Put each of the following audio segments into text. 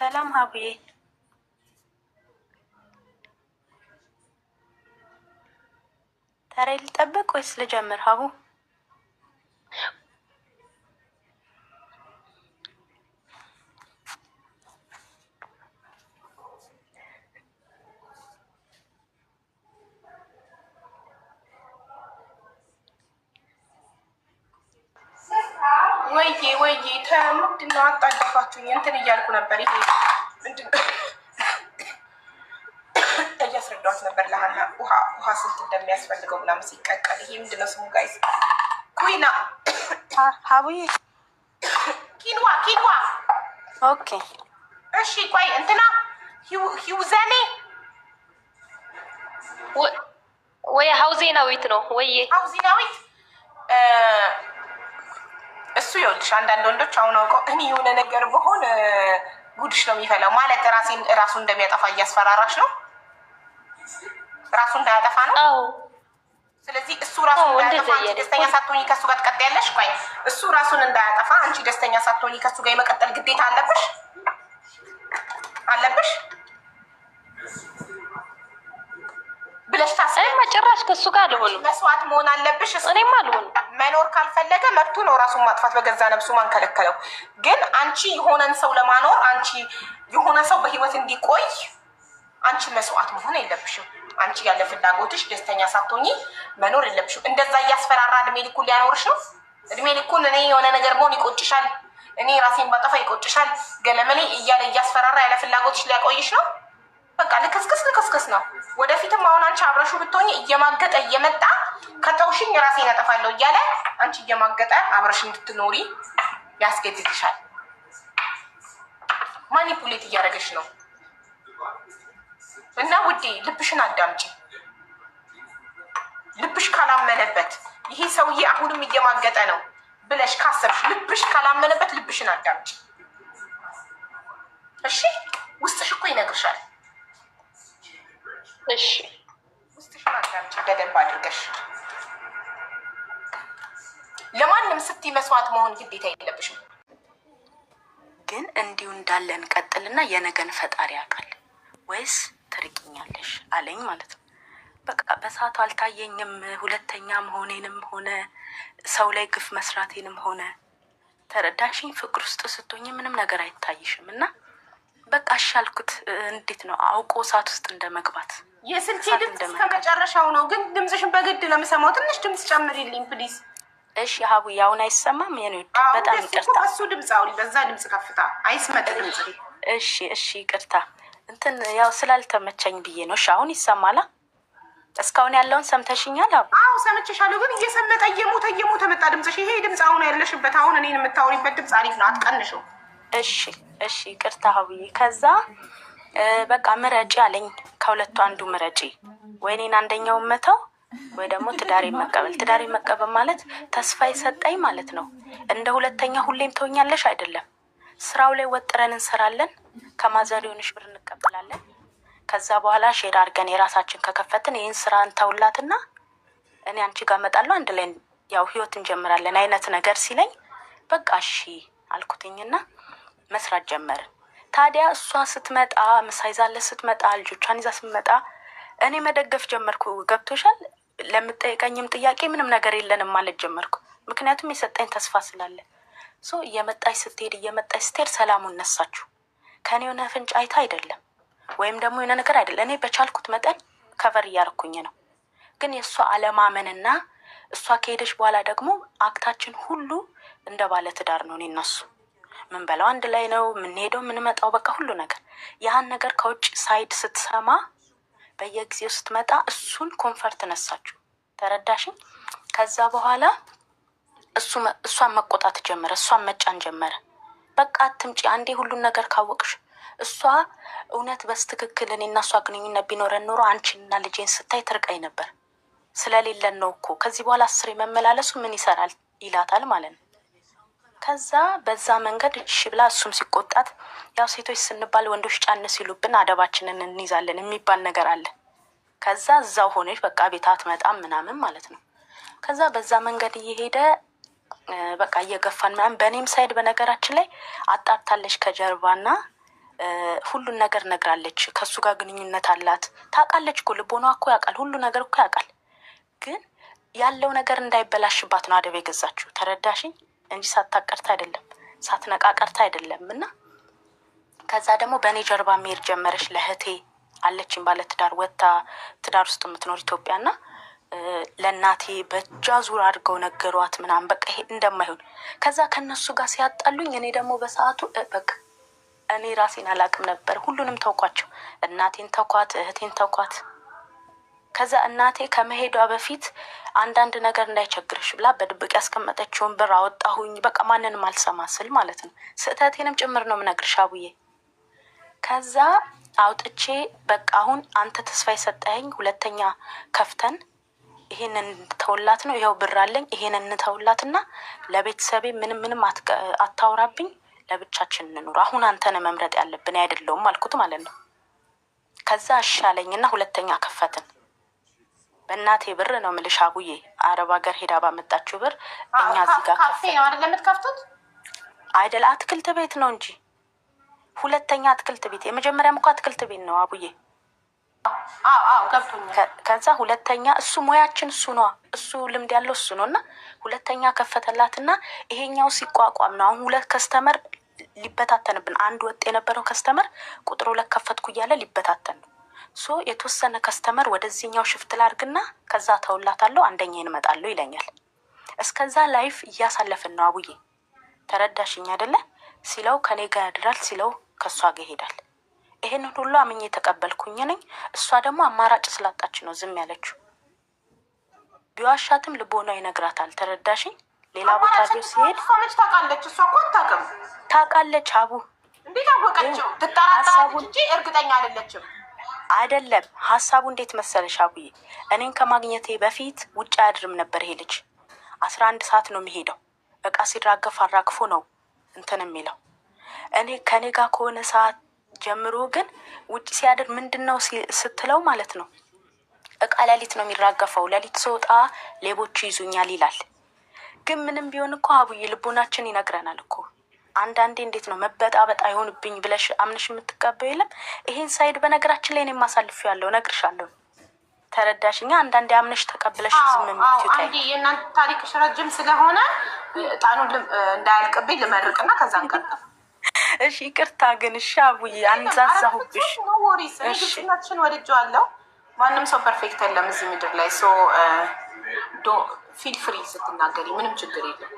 ሰላም ሀቡዬ፣ ተሬ ልጠብቅ ወይስ ልጀምር? ሀቡ ወይ ምንድን ነው አጣደፋችሁኝ? እንትን እያልኩ ነበር። ይሄ ምንድን ነው እያስረዳኋት ነበር ለሀና ውሃ ስንት እንደሚያስፈልገው ምናምን ሲቀቀል። ይሄ ምንድን ነው ስሙ ጋይስ? ኩይና ሀቡዬ፣ ኪንዋ። ኦኬ እሺ። ቆይ እንትና ሂውዘኔ ወይ ሀውዜናዊት ነው ወይ ሀውዜናዊት እሱ ይኸውልሽ፣ አንዳንድ ወንዶች አሁን አውቀው እኔ የሆነ ነገር በሆን ጉድሽ ነው የሚፈላው ማለት ራሱ እንደሚያጠፋ እያስፈራራሽ ነው። ራሱ እንዳያጠፋ ነው። ስለዚህ እሱ ራሱ እንዳያጠፋ አንቺ ደስተኛ ሳትሆኚ ከሱ ጋር ትቀጥያለሽ። ቆይ እሱ ራሱን እንዳያጠፋ አንቺ ደስተኛ ሳትሆኚ ከሱ ጋር የመቀጠል ግዴታ አለብሽ ብለሽ ታስቢ። ጭራሽ ከሱ ጋር አልሆንም። መስዋዕት መሆን አለብሽ። እኔም አልሆንም። መኖር ካልፈለገ መብቱ ነው ራሱን ማጥፋት በገዛ ነብሱ። ማን ከለከለው? ግን አንቺ የሆነን ሰው ለማኖር አንቺ የሆነ ሰው በህይወት እንዲቆይ አንቺ መስዋዕት መሆን የለብሽም። አንቺ ያለ ፍላጎትሽ ደስተኛ ሳትሆኚ መኖር የለብሽም። እንደዛ እያስፈራራ እድሜ ልኩን ሊያኖርሽ ነው። እድሜ ልኩን እኔ የሆነ ነገር መሆን ይቆጭሻል፣ እኔ ራሴን ባጠፋ ይቆጭሻል፣ ገለመሌ እያለ እያስፈራራ ያለ ፍላጎትሽ ሊያቆይሽ ነው። በቃ ልክስክስ ነው። ወደፊትም አሁን አንቺ አብረሹ ብትሆኚ እየማገጠ እየመጣ ከተውሽኝ ራሴን ያጠፋለሁ እያለ አንቺ እየማገጠ አብረሽ እንድትኖሪ ያስገድድሻል። ማኒፑሌት እያደረገሽ ነው። እና ውዴ ልብሽን አዳምጪ። ልብሽ ካላመነበት ይሄ ሰውዬ አሁንም እየማገጠ ነው ብለሽ ካሰብሽ፣ ልብሽ ካላመነበት ልብሽን አዳምጪ። እሺ? ውስጥሽ እኮ ይነግርሻል። እሺ፣ ውስጥሽን አዳምጪ በደንብ አድርገሽ። ለማንም ስትይ መስዋዕት መሆን ግዴታ የለብሽም። ግን እንዲሁ እንዳለን ቀጥልና የነገን ፈጣሪ ያውቃል። ወይስ ትርቂኛለሽ አለኝ ማለት ነው። በቃ በሰዓቱ አልታየኝም። ሁለተኛ መሆኔንም ሆነ ሰው ላይ ግፍ መስራቴንም ሆነ ተረዳሽኝ። ፍቅር ውስጥ ስትሆኝ ምንም ነገር አይታይሽም እና በቃ አሻልኩት። እንዴት ነው አውቆ እሳት ውስጥ እንደመግባት። የስልኬ ድምፅ ከመጨረሻው ነው፣ ግን ድምፅሽን በግድ ነው የምሰማው። ትንሽ ድምፅ ጨምሪልኝ ፕሊዝ። እሺ ሀቡ፣ ያውን አይሰማም? የኔ በጣም ይቅርታ። እሱ ድምፅ አውሪ፣ በዛ ድምፅ ከፍታ አይስመጥ ድምፅ። እሺ ይቅርታ። እንትን ያው ስላልተመቸኝ ብዬ ነው። እሺ አሁን ይሰማላ? እስካሁን ያለውን ሰምተሽኛል? አዎ ሰምቼሻለሁ፣ ግን እየሞተ መጣ ድምፅሽ። ይሄ ድምፅ አሁን ያለሽበት አሁን እኔን የምታወሪበት ድምፅ አሪፍ ነው፣ አትቀንሽው። እሺ ይቅርታ ሀቡዬ። ከዛ በቃ ምረጪ አለኝ። ከሁለቱ አንዱ ምረጪ፣ ወይ እኔን አንደኛውን መተው ወይ ደግሞ ትዳሬን መቀበል። ትዳሬን መቀበል ማለት ተስፋ የሰጠኝ ማለት ነው። እንደ ሁለተኛ ሁሌም ተወኛለሽ አይደለም። ስራው ላይ ወጥረን እንሰራለን፣ ከማዘር የሆንሽ ብር እንቀበላለን። ከዛ በኋላ ሼር አድርገን የራሳችን ከከፈትን ይህን ስራ እንተውላትና እኔ አንቺ ጋር እመጣለሁ፣ አንድ ላይ ያው ህይወት እንጀምራለን አይነት ነገር ሲለኝ በቃ እሺ አልኩትኝና መስራት ጀመርን። ታዲያ እሷ ስትመጣ ምሳ ይዛለት ስትመጣ ልጆቿን ይዛ ስትመጣ እኔ መደገፍ ጀመርኩ። ገብቶሻል? ለምጠይቀኝም ጥያቄ ምንም ነገር የለንም ማለት ጀመርኩ። ምክንያቱም የሰጠኝ ተስፋ ስላለ እየመጣች ስትሄድ ሰላሙን ነሳችሁ። ከኔ የሆነ ፍንጭ አይታ አይደለም ወይም ደግሞ የሆነ ነገር አይደለም። እኔ በቻልኩት መጠን ከቨር እያደረኩኝ ነው። ግን የእሷ አለማመንና እሷ ከሄደች በኋላ ደግሞ አክታችን ሁሉ እንደ ባለ ትዳር ነው። እኔ እና እሱ ምን በለው አንድ ላይ ነው የምንሄደው የምንመጣው፣ በቃ ሁሉ ነገር። ያህን ነገር ከውጭ ሳይድ ስትሰማ በየጊዜው ስትመጣ እሱን ኮንፈርት ነሳችሁ። ተረዳሽኝ? ከዛ በኋላ እሷን መቆጣት ጀመረ፣ እሷን መጫን ጀመረ። በቃ አትምጪ፣ አንዴ ሁሉን ነገር ካወቅሽ። እሷ እውነት በስትክክል እኔና እሷ ግንኙነት ቢኖረን ኖሮ አንቺንና ልጄን ስታይ ትርቀኝ ነበር። ስለሌለን ነው እኮ ከዚህ በኋላ 10 መመላለሱ ምን ይሰራል ይላታል ማለት ነው። ከዛ በዛ መንገድ እሺ ብላ እሱም ሲቆጣት፣ ያው ሴቶች ስንባል ወንዶች ጫን ሲሉብን አደባችንን እንይዛለን የሚባል ነገር አለ። ከዛ እዛው ሆነች በቃ ቤት አትመጣም ምናምን ማለት ነው። ከዛ በዛ መንገድ እየሄደ በቃ እየገፋን ምናምን። በእኔም ሳይድ በነገራችን ላይ አጣርታለች ከጀርባና ሁሉን ነገር ነግራለች። ከሱ ጋር ግንኙነት አላት። ታውቃለች እኮ ልቦኗ እኮ ያውቃል። ሁሉ ነገር እኮ ያውቃል። ግን ያለው ነገር እንዳይበላሽባት ነው አደብ የገዛችው። ተረዳሽኝ? እንጂ ሳታቀርታ አይደለም፣ ሳትነቃቀርታ አይደለም። እና ከዛ ደግሞ በእኔ ጀርባ መሄድ ጀመረች። ለእህቴ አለችኝ ባለ ትዳር ወታ ትዳር ውስጥ የምትኖር ኢትዮጵያና ለእናቴ በእጃ ዙር አድርገው ነገሯት ምናምን በቃ ይሄ እንደማይሆን። ከዛ ከነሱ ጋር ሲያጣሉኝ እኔ ደግሞ በሰዓቱ በቃ እኔ ራሴን አላቅም ነበር። ሁሉንም ተውኳቸው። እናቴን ተውኳት፣ እህቴን ተውኳት። ከዛ እናቴ ከመሄዷ በፊት አንዳንድ ነገር እንዳይቸግርሽ ብላ በድብቅ ያስቀመጠችውን ብር አወጣሁኝ። በቃ ማንንም አልሰማ ስል ማለት ነው። ስህተቴንም ጭምር ነው የምነግርሽ አቡዬ። ከዛ አውጥቼ በቃ አሁን አንተ ተስፋ የሰጠኸኝ ሁለተኛ ከፍተን ይሄንን እንተውላት ነው። ይኸው ብር አለኝ፣ ይሄንን እንተውላትና ለቤተሰቤ ምንም አታውራብኝ፣ ለብቻችን እንኑር። አሁን አንተን መምረጥ ያለብን አይደለውም አልኩት ማለት ነው። ከዛ አሻለኝና ሁለተኛ ከፈትን። በእናቴ ብር ነው የምልሽ አቡዬ። አረብ ሀገር ሄዳ ባመጣችው ብር እኛ እዚህ ጋር ካፌ ነው አይደል የምትከፍቱት? አይደል አትክልት ቤት ነው እንጂ ሁለተኛ አትክልት ቤት። የመጀመሪያም እኮ አትክልት ቤት ነው አቡዬ። ገብቶኛል። ከዛ ሁለተኛ እሱ ሙያችን እሱ ነው፣ እሱ ልምድ ያለው እሱ ነው። እና ሁለተኛ ከፈተላትና ይሄኛው ሲቋቋም ነው አሁን ሁለት ከስተመር ሊበታተንብን። አንድ ወጥ የነበረው ከስተመር ቁጥር ሁለት ከፈትኩ እያለ ሊበታተን ነው። ሶ የተወሰነ ከስተመር ወደዚህኛው ሽፍት ላርግና ከዛ ተውላታለሁ፣ አንደኛ እንመጣለሁ ይለኛል። እስከዛ ላይፍ እያሳለፍን ነው አቡዬ። ተረዳሽኝ አይደለ? ሲለው ከኔ ጋር ያድራል፣ ሲለው ከእሷ ጋር ይሄዳል። ይሄንን ሁሉ አምኜ የተቀበልኩኝ ነኝ። እሷ ደግሞ አማራጭ ስላጣች ነው ዝም ያለችው። ቢዋሻትም ልቦና ይነግራታል። ተረዳሽኝ? ሌላ ቦታ ሲሄድ መች ታውቃለች? እሷ እኮ አታውቅም። ታውቃለች አቡ። እንዴት አወቀችው? ትጠራጠራለች እንጂ እርግጠኛ አይደለችም። አይደለም ሀሳቡ እንዴት መሰለሽ አቡዬ፣ እኔን ከማግኘቴ በፊት ውጭ አያድርም ነበር ይሄ ልጅ። 11 ሰዓት ነው የሚሄደው። እቃ ሲራገፍ አራግፎ ነው እንትን የሚለው። እኔ ከኔ ጋር ከሆነ ሰዓት ጀምሮ ግን ውጭ ሲያድር ምንድን ነው ስትለው ማለት ነው እቃ ሌሊት ነው የሚራገፈው። ሌሊት ስወጣ ሌቦች ይዙኛል ይላል። ግን ምንም ቢሆን እኮ አቡዬ ልቦናችን ይነግረናል እኮ። አንዳንዴ እንዴት ነው መበጣበጥ አይሆንብኝ ብለሽ አምነሽ የምትቀበው የለም። ይሄን ሳይድ በነገራችን ላይ እኔም አሳልፌው ያለው እነግርሻለሁ። ተረዳሽኛ? አንዳንዴ አምነሽ ተቀብለሽ ዝም የምትዩት አንዴ የእናንተ ታሪክሽ ረጅም ስለሆነ ጣኑን እንዳያልቅብኝ ልመርቅና ከዛ እንቀጥል። እሺ ይቅርታ ግን እሺ አቡዬ አንዛዛሁብሽ። ግልጽነትሽን ወድጄዋለሁ። ማንም ሰው ፐርፌክት የለም እዚህ ምድር ላይ። ሶ ፊል ፍሪ ስትናገሪ ምንም ችግር የለም።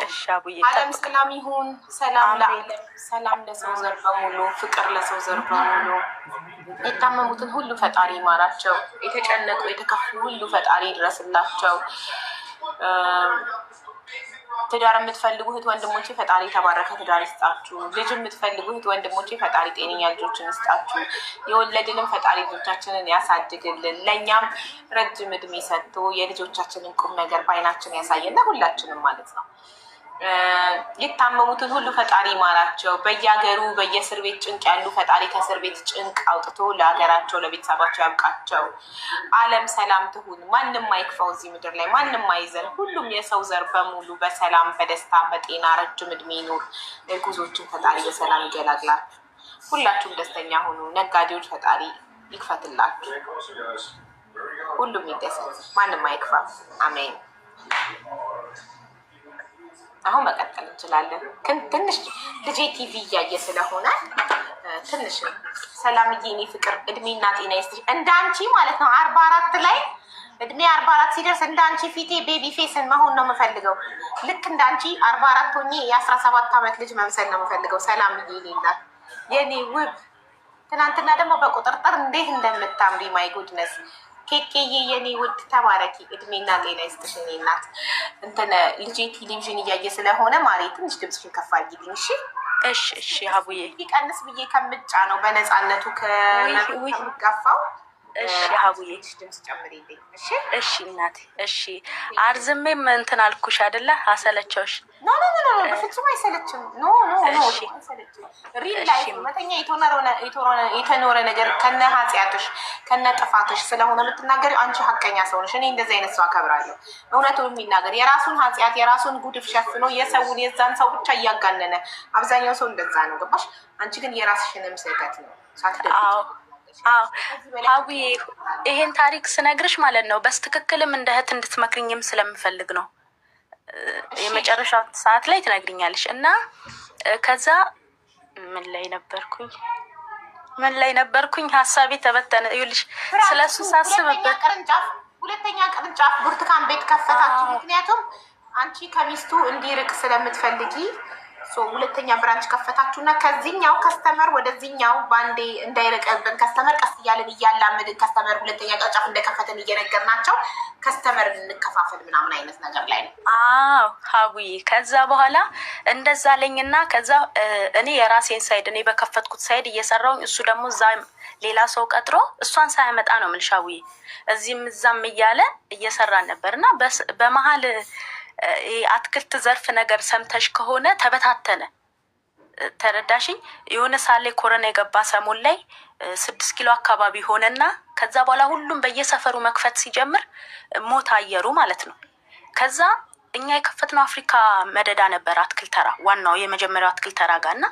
እሺ አቡዬ ዓለም ሰላም ይሁን። ሰላም ለዓለም፣ ሰላም ለሰው ዘር በሙሉ፣ ፍቅር ለሰው ዘር በሙሉ። የታመሙትን ሁሉ ፈጣሪ ይማራቸው። የተጨነቁ የተከፉ ሁሉ ፈጣሪ ይድረስላቸው። ትዳር የምትፈልጉ እህት ወንድሞቼ ፈጣሪ የተባረከ ትዳር ይስጣችሁ። ልጅ የምትፈልጉ እህት ወንድሞቼ ፈጣሪ ጤነኛ ልጆችን ይስጣችሁ። የወለድንም ፈጣሪ ልጆቻችንን ያሳድግልን። ለእኛም ረጅም እድሜ ሰጥቶ የልጆቻችንን ቁም ነገር በዓይናችን ያሳየን ሁላችንም ማለት ነው። የታመሙትን ሁሉ ፈጣሪ ይማራቸው። በየሀገሩ በየእስር ቤት ጭንቅ ያሉ ፈጣሪ ከእስር ቤት ጭንቅ አውጥቶ ለሀገራቸው ለቤተሰባቸው ያብቃቸው። ዓለም ሰላም ትሁን። ማንም አይክፋው እዚህ ምድር ላይ ማንም አይዘን። ሁሉም የሰው ዘር በሙሉ በሰላም በደስታ በጤና ረጅም እድሜ ይኑር። እርጉዞችን ፈጣሪ በሰላም ይገላግላችሁ። ሁላችሁም ደስተኛ ሆኑ። ነጋዴዎች ፈጣሪ ይክፈትላችሁ። ሁሉም ይደሰት። ማንም አይክፋ። አሜን። አሁን መቀጠል እንችላለን። ግን ትንሽ ልጄ ቲቪ እያየ ስለሆነ ትንሽ ሰላምዬ፣ እኔ ፍቅር እድሜና ጤና ይስጥሽ። እንዳንቺ ማለት ነው 44 ላይ እድሜ 44 ሲደርስ እንዳንቺ ፊቴ ቤቢ ፌስን መሆን ነው የምፈልገው። ልክ እንዳንቺ 44 ሆኜ የ17 ዓመት ልጅ መምሰል ነው የምፈልገው። ሰላምዬ ይሌላል የኔ ውብ። ትናንትና ደግሞ በቁጥርጥር እንዴት እንደምታምሪ ማይ ጉድነስ። ኬኬዬ የኔ ውድ ተባረኪ። እድሜና ጤና ይስጥሽ የኔ እናት። እንትን ልጄ ቴሌቪዥን እያየ ስለሆነ ማሬ ትንሽ ድምፅሽን ከፍ አድርጊልኝ እሺ? እሺ አቡዬ። ይቀንስ ብዬ ከምጫ ነው በነፃነቱ ከሚጋፋው እሺ ሀቡዬ ድምፅ ጨምሪልኝ። እሺ እሺ እናቴ እሺ። አርዝሜም እንትን አልኩሽ አይደለ? አሰለቸውሽ? ኖ ኖ ኖ ኖ በፍጹም አይሰለችም። ኖ ኖ ኖ አይሰለችም። ሪል ላይፍ እውነተኛ የተኖረ ነገር ከነ ኃጢአትሽ ከነ ጥፋትሽ ስለሆነ የምትናገር አንቺ ሀቀኛ ሰው ነሽ። እኔ እንደዚህ አይነት ሰው አከብራለሁ። እውነቱን የሚናገር የራሱን ኃጢአት የራሱን ጉድፍ ሸፍኖ የሰውን የዛን ሰው ብቻ እያጋነነ አብዛኛው ሰው እንደዛ ነው። ገባሽ? አንቺ ግን የራስሽንም ስህተት ነው ሳትደግ አዎ ሀቡዬ ይሄን ታሪክ ስነግርሽ ማለት ነው በስትክክልም እንደ እህት እንድትመክርኝም ስለምፈልግ ነው። የመጨረሻ ሰዓት ላይ ትነግሪኛለሽ። እና ከዛ ምን ላይ ነበርኩኝ ሀሳቤ ተበተነ። ይኸውልሽ ስለሱ ሳስብበት ሁለተኛ ቅርንጫፍ ብርቱካን ቤት ከፈታችሁ። ምክንያቱም አንቺ ከሚስቱ እንዲርቅ ስለምትፈልጊ ሁለተኛ ብራንች ከፈታችሁ እና ከዚህኛው ከስተመር ወደዚህኛው ባንዴ እንዳይረቀብን ከስተመር ቀስ እያለን እያላመድን ከስተመር ሁለተኛ ቅርንጫፍ እንደከፈትን እየነገርናቸው ከስተመር እንከፋፈል ምናምን አይነት ነገር ላይ ነው። አዎ ሀቡዬ ከዛ በኋላ እንደዛ አለኝና ከዛ እኔ የራሴን ሳይድ እኔ በከፈትኩት ሳይድ እየሰራውኝ እሱ ደግሞ እዛ ሌላ ሰው ቀጥሮ እሷን ሳያመጣ ነው የምልሽ ሀቡዬ እዚህም እዛም እያለ እየሰራን ነበር እና በመሀል አትክልት ዘርፍ ነገር ሰምተሽ ከሆነ ተበታተነ። ተረዳሽኝ? የሆነ ሳሌ ኮረና የገባ ሰሞን ላይ 6 ኪሎ አካባቢ ሆነና ከዛ በኋላ ሁሉም በየሰፈሩ መክፈት ሲጀምር ሞት አየሩ ማለት ነው። ከዛ እኛ የከፈትነው አፍሪካ መደዳ ነበር አትክልት ተራ ዋናው የመጀመሪያው አትክልት ተራ ጋር እና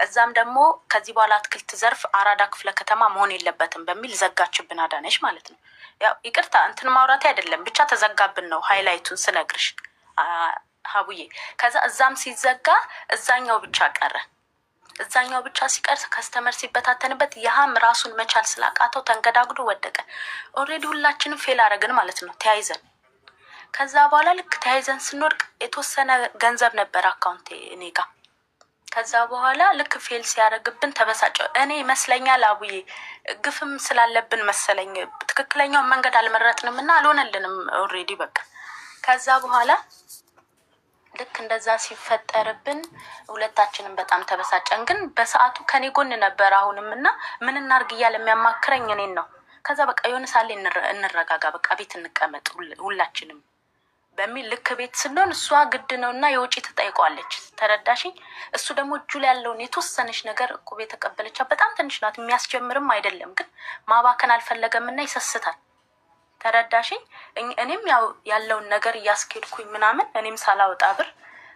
እዛም ደግሞ ከዚህ በኋላ አትክልት ዘርፍ አራዳ ክፍለ ከተማ መሆን የለበትም በሚል ዘጋችብን አዳነሽ ማለት ነው። ያው ይቅርታ እንትን ማውራቴ አይደለም ብቻ ተዘጋብን ነው ሃይላይቱን ስነግርሽ ሀቡዬ። ከዛ እዛም ሲዘጋ እዛኛው ብቻ ቀረ። እዛኛው ብቻ ሲቀር ከስተመር ሲበታተንበት ያህም ራሱን መቻል ስላቃተው ተንገዳግዶ ወደቀ። ኦልሬዲ ሁላችንም ፌል አረግን ማለት ነው ተያይዘን። ከዛ በኋላ ልክ ተያይዘን ስንወድቅ የተወሰነ ገንዘብ ነበር አካውንቴ እኔ ጋ። ከዛ በኋላ ልክ ፌል ሲያደርግብን ተበሳጨው። እኔ ይመስለኛል አቡዬ ግፍም ስላለብን መሰለኝ ትክክለኛውን መንገድ አልመረጥንም እና አልሆነልንም ኦልሬዲ በቃ። ከዛ በኋላ ልክ እንደዛ ሲፈጠርብን ሁለታችንም በጣም ተበሳጨን። ግን በሰዓቱ ከኔ ጎን ነበር አሁንም እና ምን እናርግ እያለ የሚያማክረኝ እኔን ነው። ከዛ በቃ የሆነ ሳሌ እንረጋጋ በቃ ቤት እንቀመጥ ሁላችንም በሚል ልክ ቤት ስንሆን እሷ ግድ ነው እና የውጪ ትጠይቀዋለች። ተረዳሽኝ? እሱ ደግሞ እጁ ላይ ያለውን የተወሰነች ነገር እቁብ የተቀበለቻ በጣም ትንሽ ናት፣ የሚያስጀምርም አይደለም ግን ማባከን አልፈለገም እና ይሰስታል። ተረዳሽኝ? እኔም ያው ያለውን ነገር እያስኬድኩኝ ምናምን እኔም ሳላወጣ ብር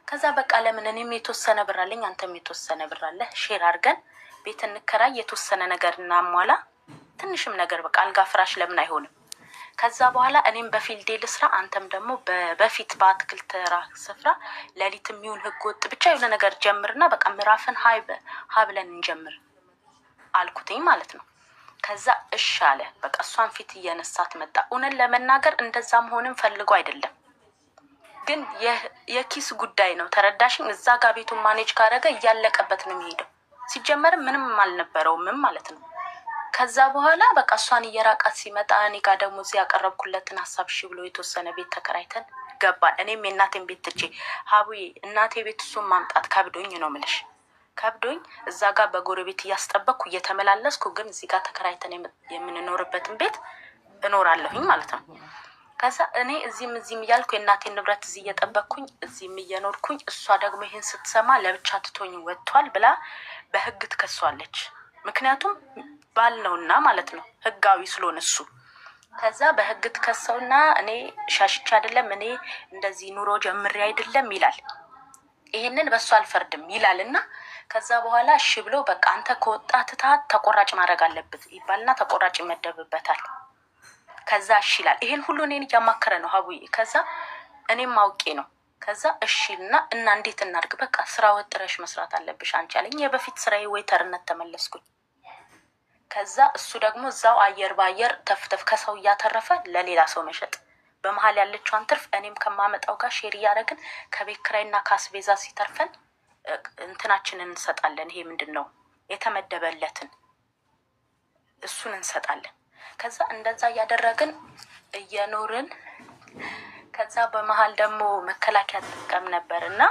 ከዛ በቃ ለምን እኔም የተወሰነ ብር አለኝ አንተም የተወሰነ ብር አለ ሼር አድርገን ቤት እንከራይ የተወሰነ ነገር እናሟላ ትንሽም ነገር በቃ አልጋ ፍራሽ ለምን አይሆንም። ከዛ በኋላ እኔም በፊልዴ ልስራ አንተም ደግሞ በፊት በአትክልት ተራ ስፍራ ሌሊትም ይሁን ህግ ወጥ ብቻ የሆነ ነገር ጀምርና በቃ ምዕራፍን ሀብለን እንጀምር አልኩትኝ ማለት ነው። ከዛ እሺ አለ በቃ እሷን ፊት እየነሳት መጣ። እውነት ለመናገር እንደዛ መሆንም ፈልጎ አይደለም ግን የኪስ ጉዳይ ነው። ተረዳሽኝ? እዛ ጋር ቤቱን ማኔጅ ካረገ እያለቀበት ነው የሚሄደው። ሲጀመር ምንም አልነበረውም ማለት ነው። ከዛ በኋላ በቃ እሷን እየራቃት ሲመጣ እኔ ጋር ደግሞ እዚህ ያቀረብኩለትን ሀሳብ እሺ ብሎ የተወሰነ ቤት ተከራይተን ገባን። እኔም የእናቴን ቤት ትቼ ሀቡዬ እናቴ ቤት እሱን ማምጣት ከብዶኝ ነው ምልሽ ከብዶኝ እዛ ጋር በጎረቤት እያስጠበቅኩ እየተመላለስኩ ግን እዚህ ጋር ተከራይተን የምንኖርበትን ቤት እኖራለሁኝ ማለት ነው። ከዛ እኔ እዚህም እያልኩ የእናቴን ንብረት እዚህ እየጠበቅኩኝ እዚህም እየኖርኩኝ እሷ ደግሞ ይሄን ስትሰማ ለብቻ ትቶኝ ወጥቷል ብላ በህግ ትከሷለች። ምክንያቱም ባል ነውና ማለት ነው ህጋዊ ስለሆነ እሱ። ከዛ በህግ ትከሰውና እኔ ሻሽቻ አይደለም እኔ እንደዚህ ኑሮ ጀምሬ አይደለም ይላል። ይሄንን በሱ አልፈርድም ይላልና ከዛ በኋላ እሺ ብሎ በቃ አንተ ከወጣት ተቆራጭ ማድረግ አለበት ይባልና ተቆራጭ ይመደብበታል። ከዛ እሺ ይላል። ይሄን ሁሉ እኔን እያማከረ ነው ሀቡዬ። ከዛ እኔም አውቄ ነው። ከዛ እሺና እና እንዴት እናድርግ በቃ ስራ ወጥረሽ መስራት አለብሽ አንቺ አለኝ። የበፊት ስራዬ ዌይተርነት ተመለስኩኝ። ከዛ እሱ ደግሞ እዛው አየር ባየር ተፍተፍ ከሰው እያተረፈ ለሌላ ሰው መሸጥ በመሀል ያለችዋን ትርፍ እኔም ከማመጣው ጋር ሼር እያደረግን ከቤት ኪራይና ካስቤዛ ሲተርፈን እንትናችንን እንሰጣለን። ይሄ ምንድነው የተመደበለትን እሱን እንሰጣለን። ከዛ እንደዛ እያደረግን እየኖርን ከዛ በመሀል ደግሞ መከላከያ ተጠቀም ነበርና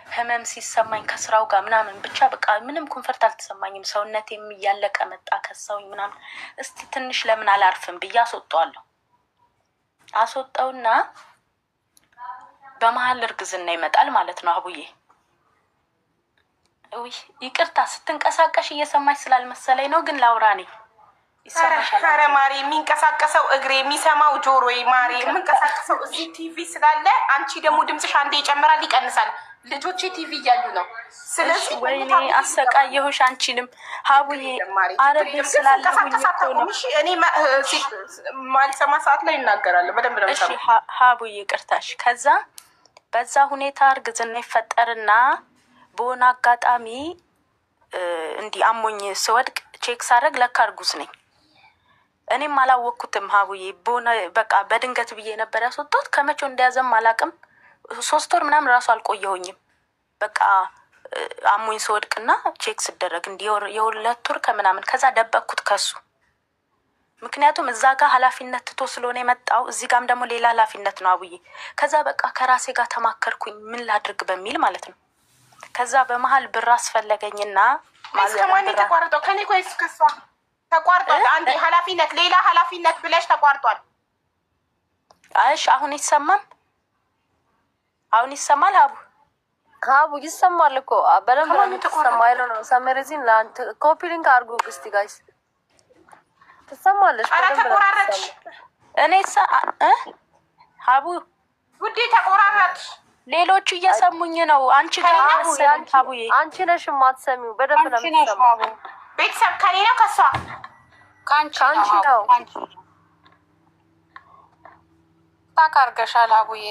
ህመም ሲሰማኝ ከስራው ጋር ምናምን ብቻ በቃ ምንም ኮንፈርት አልተሰማኝም። ሰውነቴም እያለቀ መጣ ከሳውኝ ምናምን። እስቲ ትንሽ ለምን አላርፍም ብዬ አስወጣዋለሁ። አስወጣውና በመሀል እርግዝና ይመጣል ማለት ነው አቡዬ። ውይ ይቅርታ ስትንቀሳቀሽ እየሰማሽ ስላልመሰለኝ ነው፣ ግን ላውራኔ ኧረ ማሪ የሚንቀሳቀሰው እግሬ የሚሰማው ጆሮዬ ማሪ የምንቀሳቀሰው እዚህ ቲቪ ስላለ፣ አንቺ ደግሞ ድምፅሽ አንዴ ይጨምራል ይቀንሳል። ልጆቼ ቲቪ እያዩ ነው። ስለዚህ ወይኔ አሰቃየሁሽ አንቺንም ሀቡዬ። አረብ ስላለሁኝ ነው። እኔ ማልሰማ ሰዓት ላይ ይናገራለሁ በደንብ ነው። እሺ ሀቡዬ ቅርታሽ። ከዛ በዛ ሁኔታ እርግዝና ይፈጠርና በሆነ አጋጣሚ እንዲህ አሞኝ ስወድቅ ቼክ ሳደርግ ለካ እርጉዝ ነኝ። እኔም አላወቅኩትም ሀቡዬ። በሆነ በቃ በድንገት ብዬ ነበር ያስወጣሁት። ከመቼው እንደያዘም አላቅም። 3 ወር ምናምን ራሱ አልቆየሁኝም። በቃ አሞኝ ስወድቅና ቼክ ስደረግ እንዲህ የ2 ወር ከምናምን። ከዛ ደበቅኩት ከሱ። ምክንያቱም እዛ ጋር ኃላፊነት ትቶ ስለሆነ የመጣው እዚህ ጋም ደግሞ ሌላ ኃላፊነት ነው አቡዬ። ከዛ በቃ ከራሴ ጋር ተማከርኩኝ ምን ላድርግ በሚል ማለት ነው። ከዛ በመሀል ብር አስፈለገኝና ከማን ተቋርጠው ከኔ ኮይስ ከሷ ተቋርጧል። አንዴ ኃላፊነት ሌላ ኃላፊነት ብለሽ ተቋርጧል። እሺ አሁን ይሰማል? አሁን ይሰማል? ሀቡ ይሰማል እኮ በደንብ ነው የሚሰማው። ነው ሰመረዚን ለአንተ ኮፒ ሊንክ አድርጉ እስቲ ጋይስ። ትሰማለሽ? ኧረ ተቆራረጥሽ። እኔ ሀቡ ውዴ ተቆራረጥሽ። ሌሎቹ እየሰሙኝ ነው። አንቺ ጋር መሰለኝ ሀቡዬ። አንቺ ነሽ የማትሰሚው። በደንብ ነው የሚሰማው። ቤተሰብ ከኔ ነው ከሷ ከአንቺ ነው። ታካርገሻል ሀቡዬ።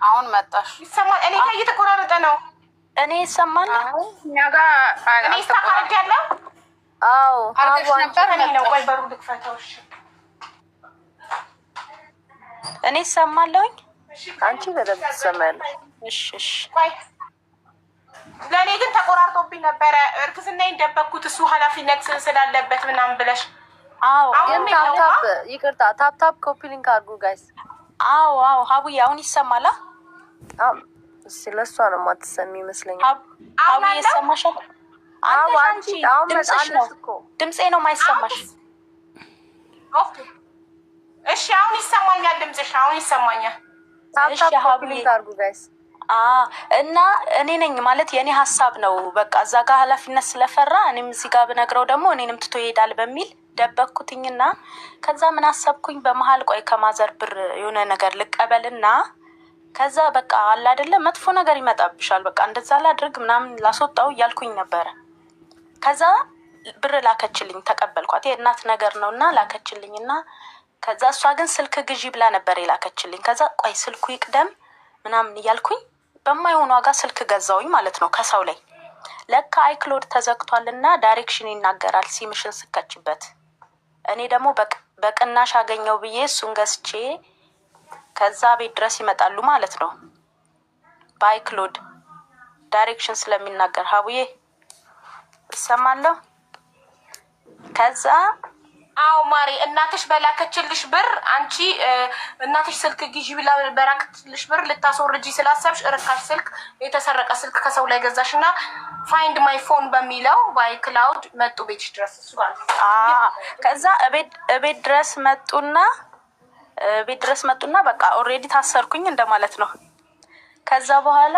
አሁን መጣሽ። ይሰማል? እኔ ጋር እየተቆራረጠ ነው። እኔ ይሰማል? እኛ ጋር እኔ ታካርጋለሁ። አዎ አርገሽ ነበር። እኔ ነው ቆይ በሩ ልክፈተው። እሺ እኔ ይሰማለሁኝ። አንቺ በደንብ ትሰማያለሽ። እሺ እሺ ቆይ ለእኔ ግን ተቆራርጦብኝ ነበረ። እርግዝናዬን ደበቅኩት እሱ ኃላፊነት ስላለበት ምናምን ብለሽ። አዎ ግን ታፕታፕ ይቅርታ፣ ታፕታፕ ኮፒ ሊንክ አድርጉ ጋይስ። አዎ አዎ ሀቡዬ አሁን ይሰማል? እስኪ ለእሷ ነው የማትሰሚ ይመስለኛል። ሀቡዬ ይሰማሻል? አዎ አንቺ አሁን መጣለሽ እኮ ድምፄ ነው የማይሰማሽ? ኦኬ እሺ አሁን ይሰማኛል ድምፅሽ፣ አሁን ይሰማኛል። ታፕታፕ ኮፒ ሊንክ አድርጉ ጋይስ። እና እኔ ነኝ ማለት የእኔ ሀሳብ ነው። በቃ እዛ ጋር ኃላፊነት ስለፈራ እኔም እዚህ ጋር ብነግረው ደግሞ እኔንም ትቶ ይሄዳል በሚል ደበቅኩትኝና ከዛ ምን አሰብኩኝ በመሀል ቆይ ከማዘር ብር የሆነ ነገር ልቀበልና ከዛ በቃ አለ አይደለ መጥፎ ነገር ይመጣብሻል፣ በቃ እንደዛ ላድርግ ምናምን ላስወጣው እያልኩኝ ነበረ። ከዛ ብር ላከችልኝ፣ ተቀበልኳት። የእናት ነገር ነውና ላከችልኝና ከዛ እሷ ግን ስልክ ግዢ ብላ ነበር የላከችልኝ። ከዛ ቆይ ስልኩ ይቅደም ምናምን እያልኩኝ በማይሆን ዋጋ ስልክ ገዛውኝ ማለት ነው ከሰው ላይ። ለካ አይክሎድ ተዘግቷልና ዳይሬክሽን ይናገራል ሲምሽን ስከችበት። እኔ ደግሞ በቅናሽ አገኘው ብዬ እሱን ገዝቼ ከዛ ቤት ድረስ ይመጣሉ ማለት ነው በአይክሎድ ዳይሬክሽን ስለሚናገር። ሀቡዬ ይሰማለሁ? ከዛ አዎ ማሪ እናትሽ በላከችልሽ ብር አንቺ እናትሽ ስልክ ግዢ ብላ በላከችልሽ ብር ልታስወርጂ ስላሰብሽ ርካሽ ስልክ የተሰረቀ ስልክ ከሰው ላይ ገዛሽና ፋይንድ ማይ ፎን በሚለው ባይ ክላውድ መጡ ቤትሽ ድረስ። እሱ ጋር ከዛ ቤት ድረስ መጡና በቃ ኦልሬዲ ታሰርኩኝ እንደማለት ነው። ከዛ በኋላ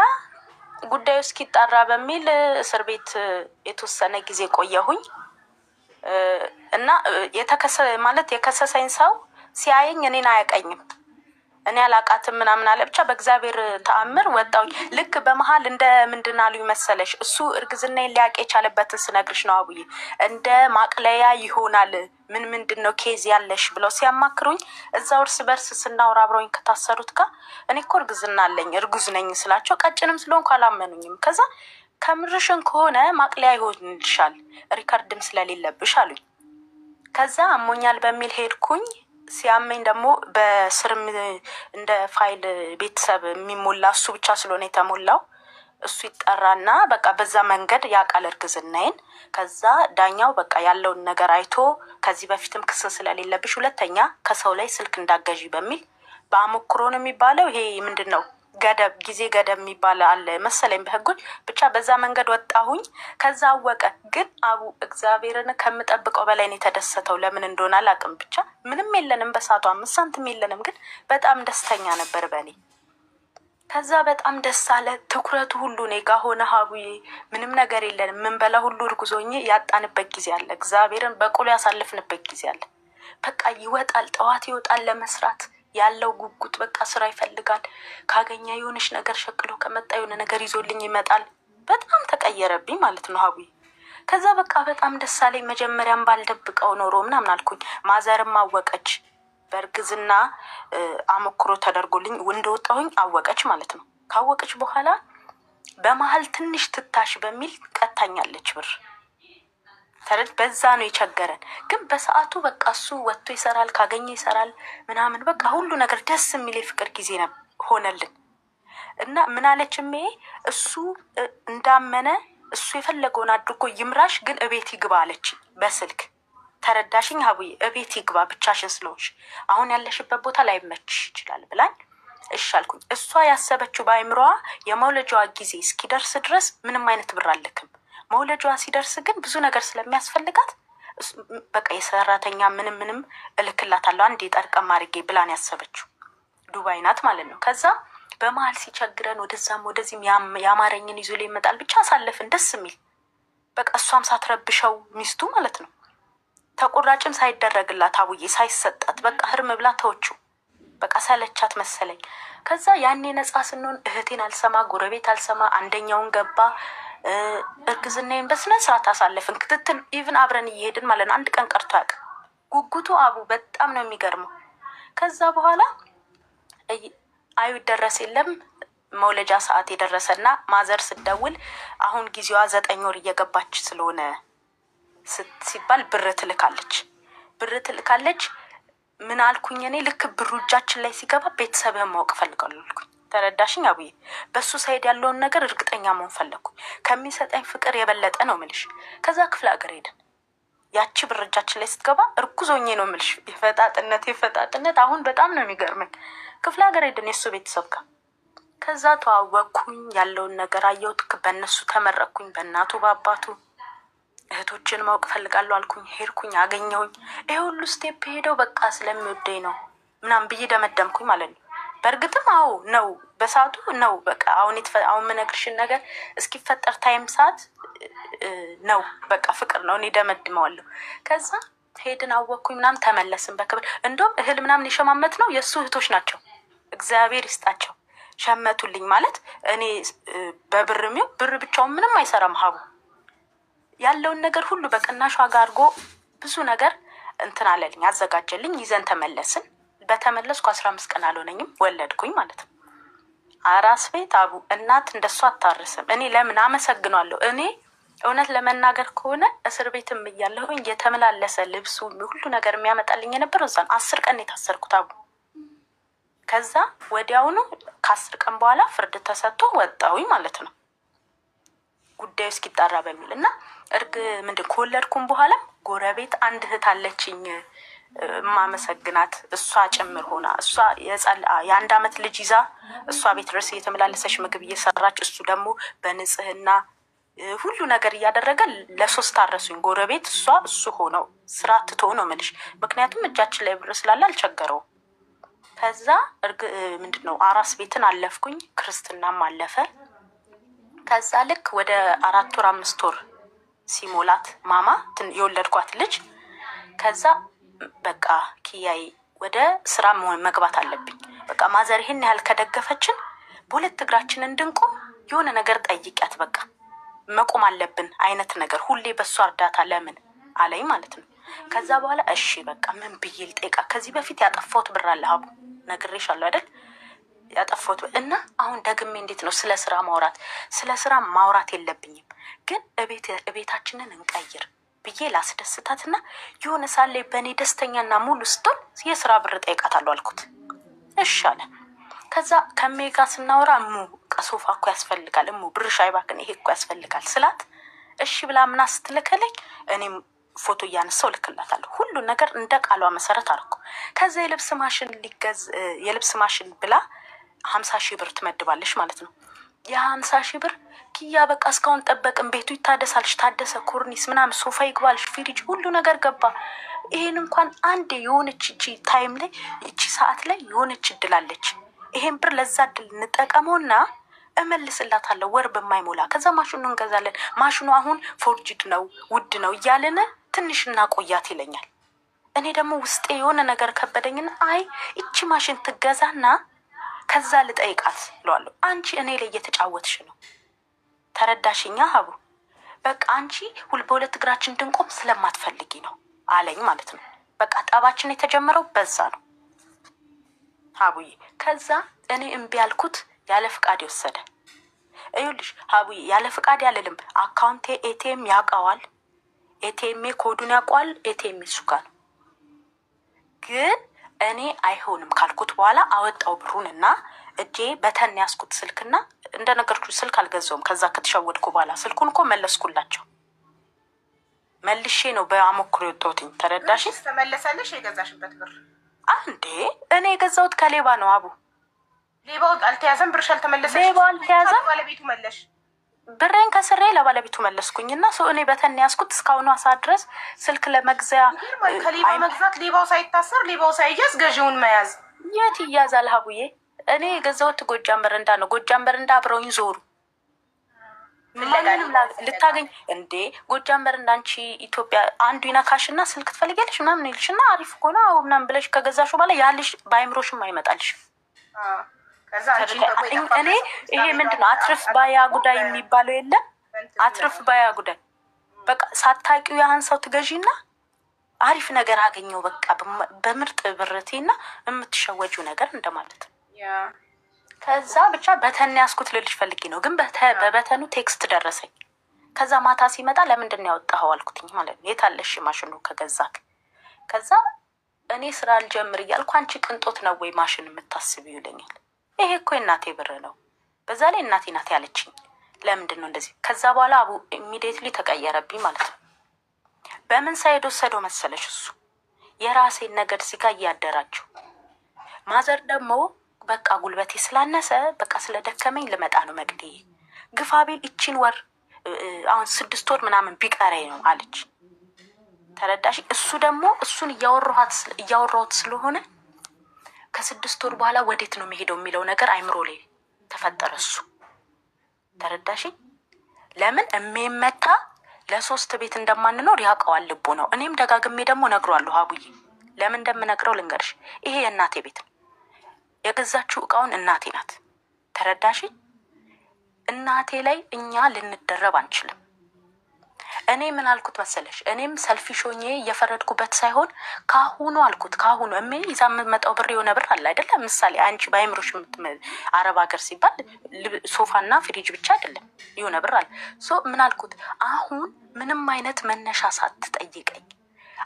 ጉዳዩ እስኪጣራ በሚል እስር ቤት የተወሰነ ጊዜ ቆየሁኝ። እና የከሰሰኝ ሰው ሲያየኝ እኔን አያቀኝም፣ እኔ አላቃትም ምናምን አለ። ብቻ በእግዚአብሔር ተአምር ወጣሁኝ። ልክ በመሀል እንደ ምንድን አሉኝ መሰለሽ፣ እሱ እርግዝናዬን ሊያውቅ የቻለበትን ስነግርሽ ነው አቡዬ፣ እንደ ማቅለያ ይሆናል ምንድን ነው ኬዝ ያለሽ ብለው ሲያማክሩኝ እዛው እርስ በርስ ስናወራ አብረውኝ ከታሰሩት ጋር እኔ እኮ እርግዝና አለኝ እርጉዝ ነኝ ስላቸው ቀጭንም ስለሆንኩ አላመኑኝም። ከዛ ከምርሽን ከሆነ ማቅለያ ይሆንልሻል ሪከርድም ስለሌለብሽ አሉኝ። ከዛ አሞኛል በሚል ሄድኩኝ። ሲያመኝ ደግሞ በስርም እንደ ፋይል ቤተሰብ የሚሞላ እሱ ብቻ ስለሆነ የተሞላው እሱ ይጠራና በቃ በዛ መንገድ ያውቃል እርግዝናዬን። ከዛ ዳኛው በቃ ያለውን ነገር አይቶ ከዚህ በፊትም ክስ ስለሌለብሽ ሁለተኛ ከሰው ላይ ስልክ እንዳገዢ በሚል በአሞክሮ ነው የሚባለው። ይሄ ምንድን ነው ገደብ ጊዜ ገደብ የሚባል አለ መሰለኝ በህጎች ብቻ በዛ መንገድ ወጣሁኝ። ከዛ አወቀ። ግን አቡ እግዚአብሔርን ከምጠብቀው በላይ ነው የተደሰተው። ለምን እንደሆነ አላውቅም። ብቻ ምንም የለንም በሳቷ 5 ሳንቲም የለንም፣ ግን በጣም ደስተኛ ነበር በእኔ። ከዛ በጣም ደስ አለ። ትኩረቱ ሁሉ እኔ ጋ ሆነ። ሀቡዬ ምንም ነገር የለንም። ምን በላ ሁሉ እርጉዞኝ ያጣንበት ጊዜ አለ። እግዚአብሔርን በቆሎ ያሳልፍንበት ጊዜ አለ። በቃ ይወጣል፣ ጠዋት ይወጣል ለመስራት ያለው ጉጉት በቃ ስራ ይፈልጋል። ካገኘ የሆነች ነገር ሸክሎ ከመጣ የሆነ ነገር ይዞልኝ ይመጣል። በጣም ተቀየረብኝ ማለት ነው ሀቡዬ። ከዛ በቃ በጣም ደስ አለኝ። መጀመሪያም ባልደብቀው ኖሮ ምናምን አልኩኝ። ማዘርም አወቀች። በእርግዝና አመክሮ ተደርጎልኝ እንደወጣሁኝ አወቀች ማለት ነው። ካወቀች በኋላ በመሀል ትንሽ ትታሽ በሚል ቀታኛለች ብር ተረድ። በዛ ነው የቸገረን። ግን በሰዓቱ በቃ እሱ ወጥቶ ይሰራል፣ ካገኘ ይሰራል ምናምን በቃ ሁሉ ነገር ደስ የሚል የፍቅር ጊዜ ሆነልን። እና ምን አለች እሱ እንዳመነ እሱ የፈለገውን አድርጎ ይምራሽ፣ ግን እቤት ይግባ አለች በስልክ። ተረዳሽኝ ሀቡዬ? እቤት ይግባ ብቻሽን ስለሆንሽ አሁን ያለሽበት ቦታ ላይመችሽ ይችላል ብላኝ እሺ አልኩኝ። እሷ ያሰበችው በአይምሮዋ የመውለጃዋ ጊዜ እስኪደርስ ድረስ ምንም አይነት ብር አልክም፣ መውለጃዋ ሲደርስ ግን ብዙ ነገር ስለሚያስፈልጋት በቃ የሰራተኛ ምንም እልክላታለሁ አንዴ ጠርቀም አድርጌ ብላን ያሰበችው። ዱባይ ናት ማለት ነው። ከዛ በመሀል ሲቸግረን ወደዛም ወደዚህም ያማረኝን ይዞ ላይ ይመጣል። ብቻ አሳለፍን ደስ የሚል በቃ እሷም ሳትረብሸው ሚስቱ ማለት ነው። ተቆራጭም ሳይደረግላት አቡዬ ሳይሰጣት በቃ ህርም ብላ ተወችው። በቃ ሰለቻት መሰለኝ። ከዛ ያኔ ነፃ ስንሆን እህቴን አልሰማ ጎረቤት አልሰማ አንደኛውን ገባ። እርግዝናዬን በስነ ስርዓት አሳለፍን። ክትትል ኢቭን አብረን እየሄድን ማለት ነው። አንድ ቀን ቀርቶ ያውቅ። ጉጉቱ አቡ በጣም ነው የሚገርመው። ከዛ በኋላ አዩ ደረስ የለም መውለጃ ሰዓት የደረሰና ማዘር ስደውል አሁን ጊዜዋ 9 ወር እየገባች ስለሆነ ሲባል ብር ትልካለች። ምን አልኩኝ እኔ ልክ ብሩ እጃችን ላይ ሲገባ ቤተሰብህን ማወቅ ፈልጋለሁ አልኩኝ። ተረዳሽኝ አቡዬ? በሱ ሳይድ ያለውን ነገር እርግጠኛ መሆን ፈለግኩኝ። ከሚሰጠኝ ፍቅር የበለጠ ነው ምልሽ። ከዛ ክፍለ ሀገር ሄድን። ያቺ ብር እጃችን ላይ ስትገባ እርጉዞኜ ነው ምልሽ። የፈጣጥነት አሁን በጣም ነው የሚገርመኝ። ክፍለ ሀገር ሄድን የእሱ ቤተሰብ ጋር። ከዛ ተዋወቅኩኝ። ያለውን ነገር አየሁት። በእነሱ ተመረቅኩኝ፣ በእናቱ በአባቱ። እህቶችን ማወቅ ፈልጋለሁ አልኩኝ። ሄድኩኝ፣ አገኘሁኝ። ይሄ ሁሉ ስቴፕ ሄደው በቃ ስለሚወደኝ ነው ምናምን ብዬ ደመደምኩኝ ማለት ነው። በእርግጥም አዎ ነው፣ በሰዓቱ ነው። በቃ አሁን የምነግርሽን ነገር እስኪፈጠር ታይም ሰዓት ነው። በቃ ፍቅር ነው። እኔ ደመድመዋለሁ። ከዛ ሄድን፣ አወቅኩኝ ምናምን፣ ተመለስን በክብር። እንደውም እህል ምናምን የሸማመት ነው የእሱ እህቶች ናቸው። እግዚአብሔር ይስጣቸው ሸመቱልኝ ማለት እኔ በብርሚው ብር ብቻውን ምንም አይሰራም ሀቡ ያለውን ነገር ሁሉ በቅናሽ ዋጋ አድርጎ ብዙ ነገር እንትን አለልኝ አዘጋጀልኝ። ይዘን ተመለስን። በተመለስኩ 15 ቀን አልሆነኝም ወለድኩኝ ማለት ነው። አራስ ቤት አቡ እናት እንደሱ አታርስም። እኔ ለምን አመሰግናለሁ። እኔ እውነት ለመናገር ከሆነ እስር ቤትም እያለሁኝ የተመላለሰ ልብሱ ሁሉ ነገር የሚያመጣልኝ የነበረው እዛ 10 ቀን የታሰርኩት አቡ። ከዛ ወዲያውኑ ከ10 ቀን በኋላ ፍርድ ተሰጥቶ ወጣሁኝ ማለት ነው ጉዳዩ እስኪጣራ በሚል እና ከወለድኩም በኋላ ጎረቤት አንድ እህት አለችኝ ማመሰግናት። እሷ ጭምር ሆና እሷ የ1 ዓመት ልጅ ይዛ እሷ ቤት ድረስ እየተመላለሰች ምግብ እየሰራች እሱ ደግሞ በንጽህና ሁሉ ነገር እያደረገ ለ3 አረሱኝ ጎረቤት። እሱ ሆነው ስራ ትቶ ነው የምልሽ። ምክንያቱም እጃችን ላይ ብር ስላለ አልቸገረውም። ከዛ አራስ ቤትን አለፍኩኝ። ክርስትናም አለፈ። ከዛ ልክ ወደ 4 ወር 5 ወር ሲሞላት ማማ የወለድኳት ልጅ ከዛ በቃ ኪያይ ወደ ስራ መግባት አለብኝ። በቃ ማዘር ይሄን ያህል ከደገፈችን በሁለት እግራችን እንድንቆም የሆነ ነገር ጠይቂያት፣ በቃ መቆም አለብን አይነት ነገር ሁሌ በሷ እርዳታ ለምን አለኝ ማለት ነው። ከዛ በኋላ እሺ በቃ ምን ብዬ ልጠይቃ? ከዚህ በፊት ያጠፋሁት ብር አለ ሀቡ ነግሬሻለሁ አይደል? ያጠፋሁት እና አሁን ደግሜ እንዴት ነው ስለ ስራ ማውራት? ስለ ስራ ማውራት የለብኝም ግን እቤታችንን እንቀይር ብዬ ላስደስታትና የሆነ ሳለ በእኔ ደስተኛና ሙሉ ስትሆን የስራ ብር ጠይቃታለሁ አልኩት። እሺ አለ። ከዛ ከሜጋ ስናወራ ቀሶፋ እኮ ያስፈልጋል ብርሽ አይባክን ይሄ እኮ ያስፈልጋል ስላት እሺ ብላ ምና ስትልከለኝ እኔም ፎቶ እያነሳው ልክላታለሁ። ሁሉ ነገር እንደ ቃሏ መሰረት አድርጎ ከዛ የልብስ ማሽን ብላ 50,000 ብር ትመድባለሽ ማለት ነው። የ50,000 ብር ኪያ በቃ እስካሁን ጠበቅን፣ ቤቱ ይታደሳልሽ፣ ታደሰ፣ ኮርኒስ ምናምን፣ ሶፋ ይግባልሽ፣ ፍሪጅ፣ ሁሉ ነገር ገባ። ይሄን እንኳን አንዴ የሆነች እቺ ታይም ላይ እቺ ሰዓት ላይ የሆነች እድላለች። ይሄን ብር ለዛ እድል እንጠቀመውና እመልስላታለሁ ወር በማይሞላ ከዛ ማሽኑ እንገዛለን። ማሽኑ አሁን ፎርጅድ ነው ውድ ነው እያለን ትንሽ እናቆያት ይለኛል። እኔ ደግሞ ውስጤ የሆነ ነገር ከበደኝና አይ እቺ ማሽን ትገዛና ከዛ ልጠይቃት እለዋለሁ። አንቺ እኔ ላይ እየተጫወትሽ ነው። ተረዳሽኛ ሀቡ? በቃ አንቺ በሁለት እግራችን እንድንቆም ስለማትፈልጊ ነው አለኝ ማለት ነው። በቃ ጠባችን የተጀመረው በዛ ነው ሀቡዬ። ከዛ እኔ እምቢ ያልኩት ያለ ፍቃድ ወሰደ። እዩልሽ ሀቡዬ፣ ያለ ፍቃድ ያለልም አካውንቴ ኤቲኤም ያውቀዋል፣ ኤቲኤም ኮዱን ያውቀዋል፣ ኤቲኤም እሱ ጋር ነው። ግን እኔ አይሆንም ካልኩት በኋላ አወጣው ብሩን እና እጄ በተን ያስኩት ስልክና እንደነገርኩ ስልክ አልገዛውም። ከዛ ከተሸወድኩ በኋላ ስልኩን እኮ መለስኩላቸው። መልሼ ነው በአሞክሮ የወጣሁትኝ። ተረዳሽ? ተመለሰልሽ የገዛሽበት ብር? አንዴ እኔ የገዛሁት ከሌባ ነው አቡ። ሌባው አልተያዘም፣ ብርሽ አልተመለሰሽ? ሌባው አልተያዘም፣ ባለቤቱ መለሽ። ብሬን ከስሬ ለባለቤቱ መለስኩኝና ሰው እኔ በተን ያስኩት እስካሁኑ ሰዓት ድረስ ስልክ ለመግዛያ ከሌባ መግዛት፣ ሌባው ሳይታሰር ሌባው ሳይያዝ ገዢውን መያዝ የት ይያዛል ሀቡዬ? እኔ የገዛሁት ጎጃም በረንዳ ነው። ጎጃም በረንዳ አብረውኝ ዞሩ። ማንንም ልታገኝ እንዴ? ጎጃም በረንዳ አንቺ ኢትዮጵያ አንዱ ይነካሽና ስልክ ትፈልጊያለሽ ምናምን ይልሽና አሪፍ ሆነ አዎ ምናምን ብለሽ ከገዛሹ በኋላ ያልሽ በአይምሮሽም አይመጣልሽም። እኔ ይሄ ምንድነው አትርፍ ባያ ጉዳይ የሚባለው የለም? አትርፍ ባያ ጉዳይ በቃ ሳታቂው ያህን ሰው ትገዢና አሪፍ ነገር አገኘው በቃ በምርጥ ብርቴና የምትሸወጂው ነገር እንደማለት ነው። ከዛ ብቻ በተን ያስኩት ልልሽ ፈልጌ ነው። ግን በበተኑ ቴክስት ደረሰኝ። ከዛ ማታ ሲመጣ ለምንድን ነው ያወጣኸው አልኩትኝ ማለት ነው። የታለሽ ማሽኑ ከገዛክ? ከዛ እኔ ስራ አልጀምር እያልኩ አንቺ ቅንጦት ነው ወይ ማሽን የምታስቢው ይለኛል። ይሄ እኮ እናቴ ብር ነው፣ በዛ ላይ እናቴ ናት ያለችኝ። ለምንድን ነው እንደዚህ? ከዛ በኋላ አቡ ኢሚዲየትሊ ተቀየረብኝ ማለት ነው። በምን ሳይድ ወሰደው መሰለሽ? እሱ የራሴን ነገር ሲጋ እያደራችሁ ማዘር ደግሞ በቃ ጉልበቴ ስላነሰ በቃ ስለደከመኝ ልመጣ ነው መቅዴ ግፋቤል ይቺን ወር አሁን 6 ወር ምናምን ቢቀረኝ ነው አለች። ተረዳሽ? እሱ ደግሞ እሱን እያወራሁት ስለሆነ ከ6 ወር በኋላ ወዴት ነው የሚሄደው የሚለው ነገር አይምሮ ላይ ተፈጠረ። እሱ ተረዳሽ? ለምን እሜመታ ለ3 ቤት እንደማንኖር ያውቀዋል፣ ልቡ ነው። እኔም ደጋግሜ ደግሞ ነግሯለሁ ሀቡዬ። ለምን እንደምነግረው ልንገርሽ። ይሄ የእናቴ ቤት ነው። የገዛችው እቃውን እናቴ ናት። ተረዳሽ? እናቴ ላይ እኛ ልንደረብ አንችልም። እኔ ምን አልኩት መሰለሽ? እኔም ሰልፊሽ ሆኜ እየፈረድኩበት ሳይሆን ካሁኑ አልኩት፣ ካሁኑ ይዛ የምትመጣው ብር የሆነ ብር አለ አይደለም? ምሳሌ አንቺ በአይምሮሽ አረብ ሀገር ሲባል ሶፋና ፍሪጅ ብቻ አይደለም፣ የሆነ ብር አለ። ምን አልኩት? አሁን ምንም አይነት መነሻ ሳትጠይቀኝ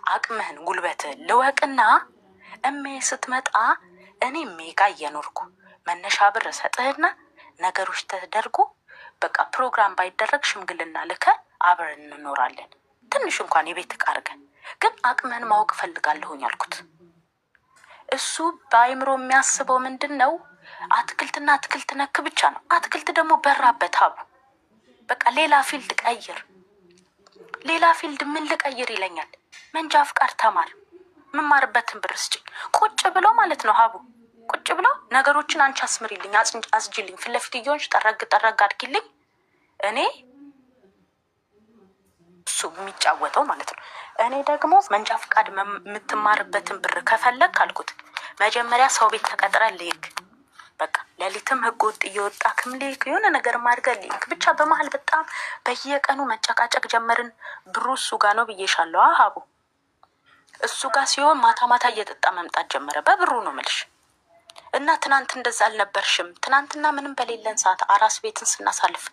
አቅምህን ጉልበትህን ልወቅና ስትመጣ እኔ ሜጋ እየኖርኩ መነሻ ብር ሰጥህና ነገሮች ተደርጎ በቃ ፕሮግራም ባይደረግ ሽምግልና ልከ አብረን እንኖራለን። ትንሽ እንኳን የቤት ዕቃ አድርገን፣ ግን አቅምህን ማወቅ ፈልጋለሁኝ አልኩት። እሱ በአይምሮ የሚያስበው ምንድን ነው? አትክልትና አትክልት ነክ ብቻ ነው። አትክልት ደግሞ በራበት ሀቡ። በቃ ሌላ ፊልድ ቀይር፣ ሌላ ፊልድ ምን ልቀይር ይለኛል። መንጃ ፍቃድ ተማር፣ ምማርበትን ብር ስጭኝ። ቁጭ ብሎ ማለት ነው ሀቡ፣ ቁጭ ብሎ ነገሮችን አንቺ አስምሪልኝ፣ አስጅልኝ፣ ፊት ለፊት እየሆንሽ ጠረግ አድርጊልኝ። እኔ እሱ የሚጫወተው ማለት ነው። እኔ ደግሞ መንጃ ፍቃድ የምትማርበትን ብር ከፈለግ ካልኩት መጀመሪያ ሰው ቤት ተቀጥረ ልክ በቃ ሌሊትም ህገ ወጥ እየወጣ ክምልክ የሆነ ነገር ማድረግ ልክ ብቻ። በመሀል በጣም በየቀኑ መጨቃጨቅ ጀመርን። ብሩ እሱ ጋር ነው ብዬሻለሁ ሀቡ። እሱ ጋር ሲሆን ማታ ማታ እየጠጣ መምጣት ጀመረ። በብሩ ነው ምልሽ። እና ትናንት እንደዛ አልነበርሽም? ትናንትና ምንም በሌለን ሰዓት አራስ ቤትን ስናሳልፍ፣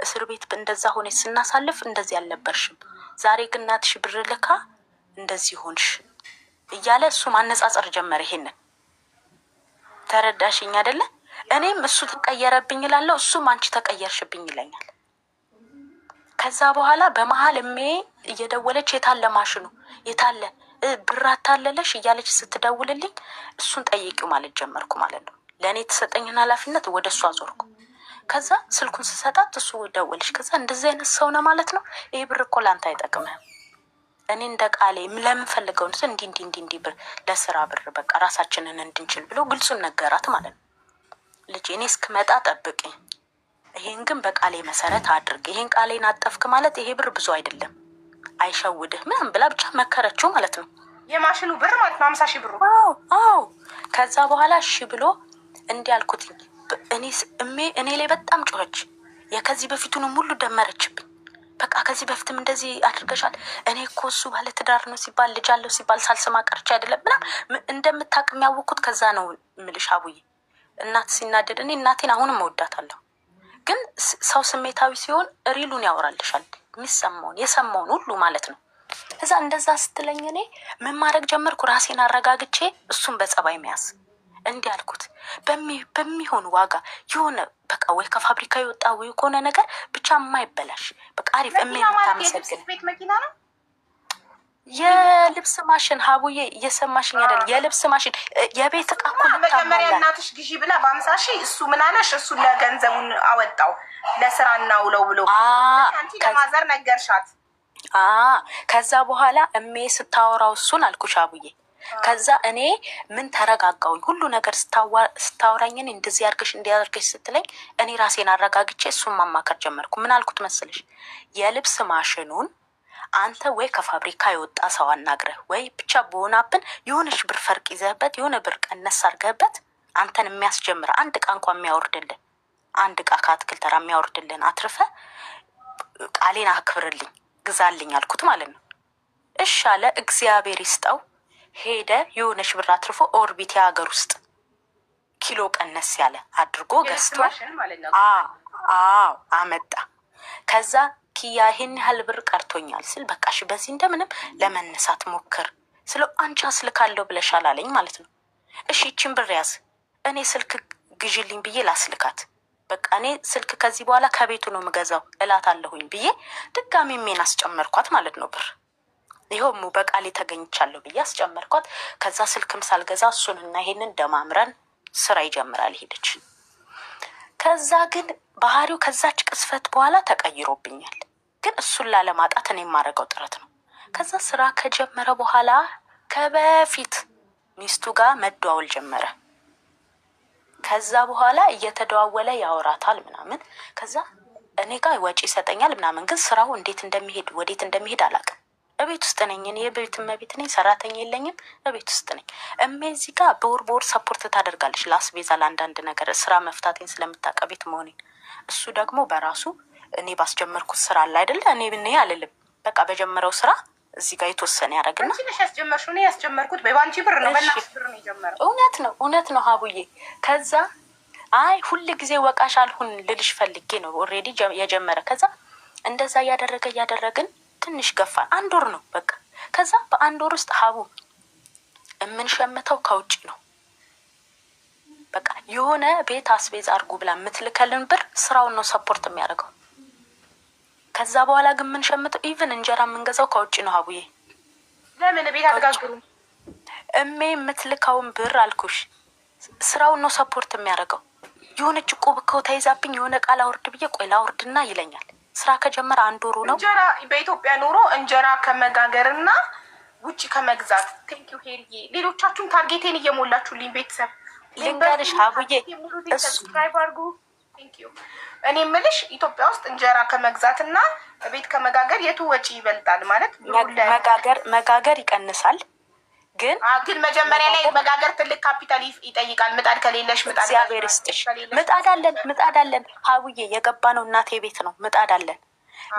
እስር ቤት እንደዛ ሆነ ስናሳልፍ እንደዚህ አልነበርሽም። ዛሬ ግን እናትሽ ብር ልካ እንደዚህ ሆንሽ እያለ እሱ ማነጻጸር ጀመረ። ይሄንን ተረዳሽኝ አይደለ? እኔም እሱ ተቀየረብኝ እላለሁ፣ እሱም አንቺ ተቀየርሽብኝ ይለኛል። ከዛ በኋላ በመሀል እየደወለች የታለ ማሽኑ የታለ ብር አታለለሽ እያለች ስትደውልልኝ እሱን ጠይቂው ማለት ጀመርኩ ማለት ነው። ለእኔ የተሰጠኝን ኃላፊነት ወደ እሱ አዞርኩ። ከዛ ስልኩን ስሰጣት እሱ ደወልሽ። ከዛ እንደዚህ አይነት ሰው ነው ማለት ነው። ይሄ ብር እኮ ላንተ አይጠቅምህም። እኔ እንደ ቃሌ ለምንፈልገውን እንዲ ብር ለስራ ብር በቃ ራሳችንን እንድንችል ብሎ ግልጹን ነገራት ማለት ነው። ልጅ እኔ እስክመጣ ጠብቅኝ፣ ይሄን ግን በቃሌ መሰረት አድርግ። ይሄን ቃሌን አጠፍክ ማለት ይሄ ብር ብዙ አይደለም፣ አይሸውድህ ምናምን ብላ ብቻ መከረችው ማለት ነው። የማሽኑ ብር ማለት ነው 50 ሺህ ብሩ። አዎ። ከዛ በኋላ እሺ ብሎ እንዲህ አልኩትኝ። እኔ ላይ በጣም ጮኸች። የከዚህ በፊቱንም ሁሉ ደመረችብኝ። በቃ ከዚህ በፊትም እንደዚህ አድርገሻል። እኔ እኮ እሱ ባለ ትዳር ነው ሲባል ልጅ አለው ሲባል ሳልሰማ ቀርቼ አይደለም ምናምን እንደምታውቅ የሚያወቅኩት ከዛ ነው የምልሽ አቡዬ። እናት ሲናደድ እኔ እናቴን አሁንም እወዳታለሁ፣ ግን ሰው ስሜታዊ ሲሆን ሪሉን ያወራልሻል፣ የሚሰማውን የሰማውን ሁሉ ማለት ነው። ከዛ እንደዛ ስትለኝ እኔ ምን ማድረግ ጀመርኩ? ራሴን አረጋግቼ እሱን በጸባይ መያዝ እንዲህ አልኩት። በሚሆን ዋጋ የሆነ በቃ ወይ ከፋብሪካ የወጣ ወይ ከሆነ ነገር ብቻ የማይበላሽ በቃ አሪፍ የምታመሰግን ቤት መኪና ነው። የልብስ ማሽን ሀቡዬ እየሰማሽኝ አይደል? የልብስ ማሽን የቤት ዕቃ እኮ መጀመሪያ እናትሽ ግዢ ብላ በ50 ሺህ እሱ ምን አለሽ? እሱ ለገንዘቡን አወጣው ለስራ እናውለው ብሎ አንቺ ለማዘር ነገርሻት። ከዛ በኋላ ስታወራው እሱን አልኩሽ አቡዬ። ከዛ እኔ ምን ተረጋጋውኝ። ሁሉ ነገር ስታወራኝ እኔ እንደዚህ አድርገሽ እንዲያደርገሽ ስትለኝ እኔ ራሴን አረጋግቼ እሱን ማማከር ጀመርኩ። ምን አልኩት መሰለሽ? የልብስ ማሽኑን አንተ ወይ ከፋብሪካ የወጣ ሰው አናግረህ ወይ ብቻ በሆናብን የሆነሽ ብር ፈርቅ ይዘህበት የሆነ ብር ቀነስ አድርገህበት አንተን የሚያስጀምር አንድ ዕቃ እንኳን የሚያወርድልን አንድ ዕቃ ከአትክልት ተራ የሚያወርድልን አትርፈ ቃሌን አክብርልኝ ግዛልኝ አልኩት ማለት ነው። እሺ አለ። እግዚአብሔር ይስጠው። ሄደ የሆነሽ ብር አትርፎ ኦርቢት የሀገር ውስጥ ኪሎ ቀነስ ያለ አድርጎ ገዝቶ አመጣ። ከዛ ኪያ ይሄን ያህል ብር ቀርቶኛል ስል በቃሽ በዚህ እንደምንም ለመነሳት ሞክር ስለው አንቺ አስልካለሁ ብለሻል አለኝ ማለት ነው። እሺ ይቺን ብር ያዝ፣ እኔ ስልክ ግዢልኝ ብዬ ላስልካት። በቃ እኔ ስልክ ከዚህ በኋላ ከቤቱ ነው የምገዛው እላታለሁኝ ብዬ ድጋሚ ሜን አስጨመርኳት ማለት ነው ብር። ይኸውም በቃሌ ተገኝቻለሁ ብዬ አስጨመርኳት። ከዛ ስልክም ሳልገዛ እሱንና ይሄንን ደማምረን ስራ ይጀምራል ሄደች። ከዛ ግን ባህሪው ከዛች ቅስፈት በኋላ ተቀይሮብኛል። ግን እሱን ላለማጣት እኔ የማደርገው ጥረት ነው። ከዛ ስራ ከጀመረ በኋላ ከበፊት ሚስቱ ጋር መደዋወል ጀመረ። ከዛ በኋላ እየተደዋወለ ያወራታል ምናምን። ከዛ እኔ ጋር ወጪ ይሰጠኛል ምናምን። ግን ስራው እንዴት እንደሚሄድ ወዴት እንደሚሄድ አላውቅም። እቤት ውስጥ ነኝ እኔ፣ የቤት እመቤት ነኝ፣ ሰራተኛ የለኝም፣ እቤት ውስጥ ነኝ። እዚህ ጋር በወር ሰፖርት ታደርጋለች ለአስቤዛ ለአንዳንድ ነገር ስራ መፍታቴን ስለምታውቅ ቤት መሆኔን። እሱ ደግሞ በራሱ እኔ ባስጀመርኩት ስራ አለ አይደለ እኔ ብኔ አልልም። በቃ በጀመረው ስራ እዚህ ጋር የተወሰነ ያደርግና አንቺ ነሽ ያስጀመርሽው። እኔ ያስጀመርኩት በባንቺ ብር ነው፣ በእናትሽ ብር ነው የጀመረው። እውነት ነው ሀቡዬ። ከዛ አይ ሁል ጊዜ ወቃሽ አልሁን ልልሽ ፈልጌ ነው ኦልሬዲ የጀመረ። ከዛ እንደዛ እያደረግን ትንሽ ገፋን። 1 ወር ነው በቃ። ከዛ በ1 ወር ውስጥ ሀቡ የምንሸምተው ከውጭ ነው። በቃ የሆነ ቤት አስቤዛ አድርጉ ብላ የምትልከልን ብር ስራውን ነው ሰፖርት የሚያደርገው። ከዛ በኋላ ግን የምንሸምተው ኢቭን እንጀራ የምንገዛው ከውጭ ነው ሀቡዬ። ለምን ቤት አትጋግሩ? የምትልከውን ብር አልኩሽ ስራውን ነው ሰፖርት የሚያደርገው። የሆነች ቁብ እኮ ተይዛብኝ የሆነ ቃል አውርድ ብዬ ቆይ ላውርድና ይለኛል። ስራ ከጀመረ 1 ወሩ ነው። እንጀራ በኢትዮጵያ ኑሮ እንጀራ ከመጋገርና ውጭ ከመግዛት ቴንኪዩ ሄሪዬ። ሌሎቻችሁም ታርጌቴን እየሞላችሁልኝ ቤተሰብ ልንገርሽ ሀቡዬ ሰብስክራይብ አድርጉ። ቴንኪዩ። እኔ የምልሽ ኢትዮጵያ ውስጥ እንጀራ ከመግዛትና ቤት ከመጋገር የቱ ወጪ ይበልጣል? ማለት መጋገር ይቀንሳል። ግን መጀመሪያ ላይ መጋገር ትልቅ ካፒታል ይጠይቃል። ምጣድ ከሌለሽ ምጣድ እግዚአብሔር ይስጥሽ። ምጣድ አለን ሀቡዬ፣ የገባ ነው እናቴ ቤት ነው ምጣድ አለን።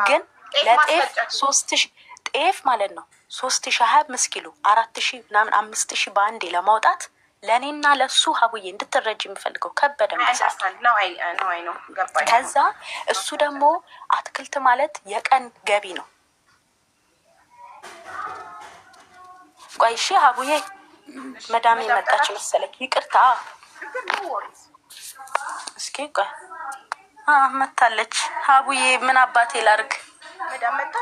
ግን ለጤፍ 3000 ጤፍ ማለት ነው 3025 ኪሎ 4000 ምናምን 5000 በአንዴ ለማውጣት ለእኔና ለሱ ሀቡዬ እንድትረጅ የምፈልገው ከበደ ነው። ከዛ እሱ ደግሞ አትክልት ማለት የቀን ገቢ ነው። ቆይ እሺ ሀቡዬ፣ መዳሜ መጣች መሰለኝ፣ ይቅርታ። እስኪ ቆይ መታለች ሀቡዬ፣ ምን አባቴ ላርግ?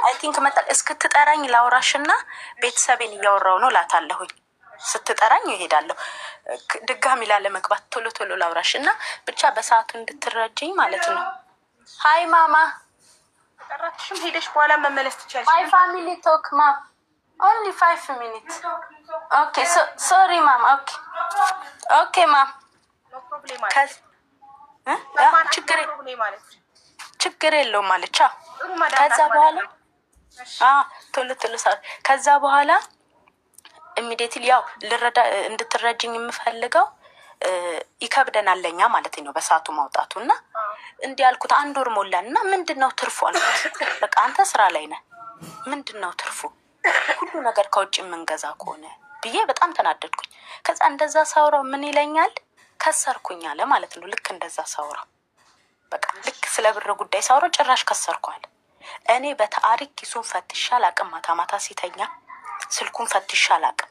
አይ ቲንክ መጣች። እስክትጠራኝ ላውራሽና ቤተሰቤን እያወራው ነው ላታለሁኝ። ስትጠራኝ ይሄዳለሁ። ድጋሚ ላለመግባት ቶሎ ቶሎ ላውራሽ እና ብቻ በሰዓቱ እንድትረጅኝ ማለት ነው። ሀይ ማማ ጠራትሽም ሄደሽ በኋላ መመለስ ትችያለሽ። ማይ ፋሚሊ ቶክ ማ ኦንሊ 5 ሚኒት ኦኬ ሶሪ ማም ኦኬ ማም ኖ ፕሮብሌም ማለት ችግር የለውም አለች። ከዛ በኋላ ቶሎ ቶሎ ከዛ በኋላ ኢሚዲየትሊ ያው ልረዳ እንድትረጅኝ የምፈልገው ይከብደናል ለኛ ማለት ነው በሰዓቱ ማውጣቱ እና እንዲህ ያልኩት 1 ወር ሞላን እና ምንድነው ትርፉ አልኩት። በቃ አንተ ስራ ላይ ነህ ምንድነው ትርፉ ሁሉ ነገር ከውጭ የምንገዛ ከሆነ ብዬ በጣም ተናደድኩኝ። ከዛ እንደዛ ሳውራው ምን ይለኛል ከሰርኩኝ አለ ማለት ነው። ልክ እንደዛ ሳውራው በቃ ልክ ስለ ብር ጉዳይ ሳውራው ጭራሽ ከሰርኳል። እኔ በታሪክ ኪሱን ፈትሼ አላቅም። ማታ ማታ ሲተኛ ስልኩን ፈትሼ አላቅም።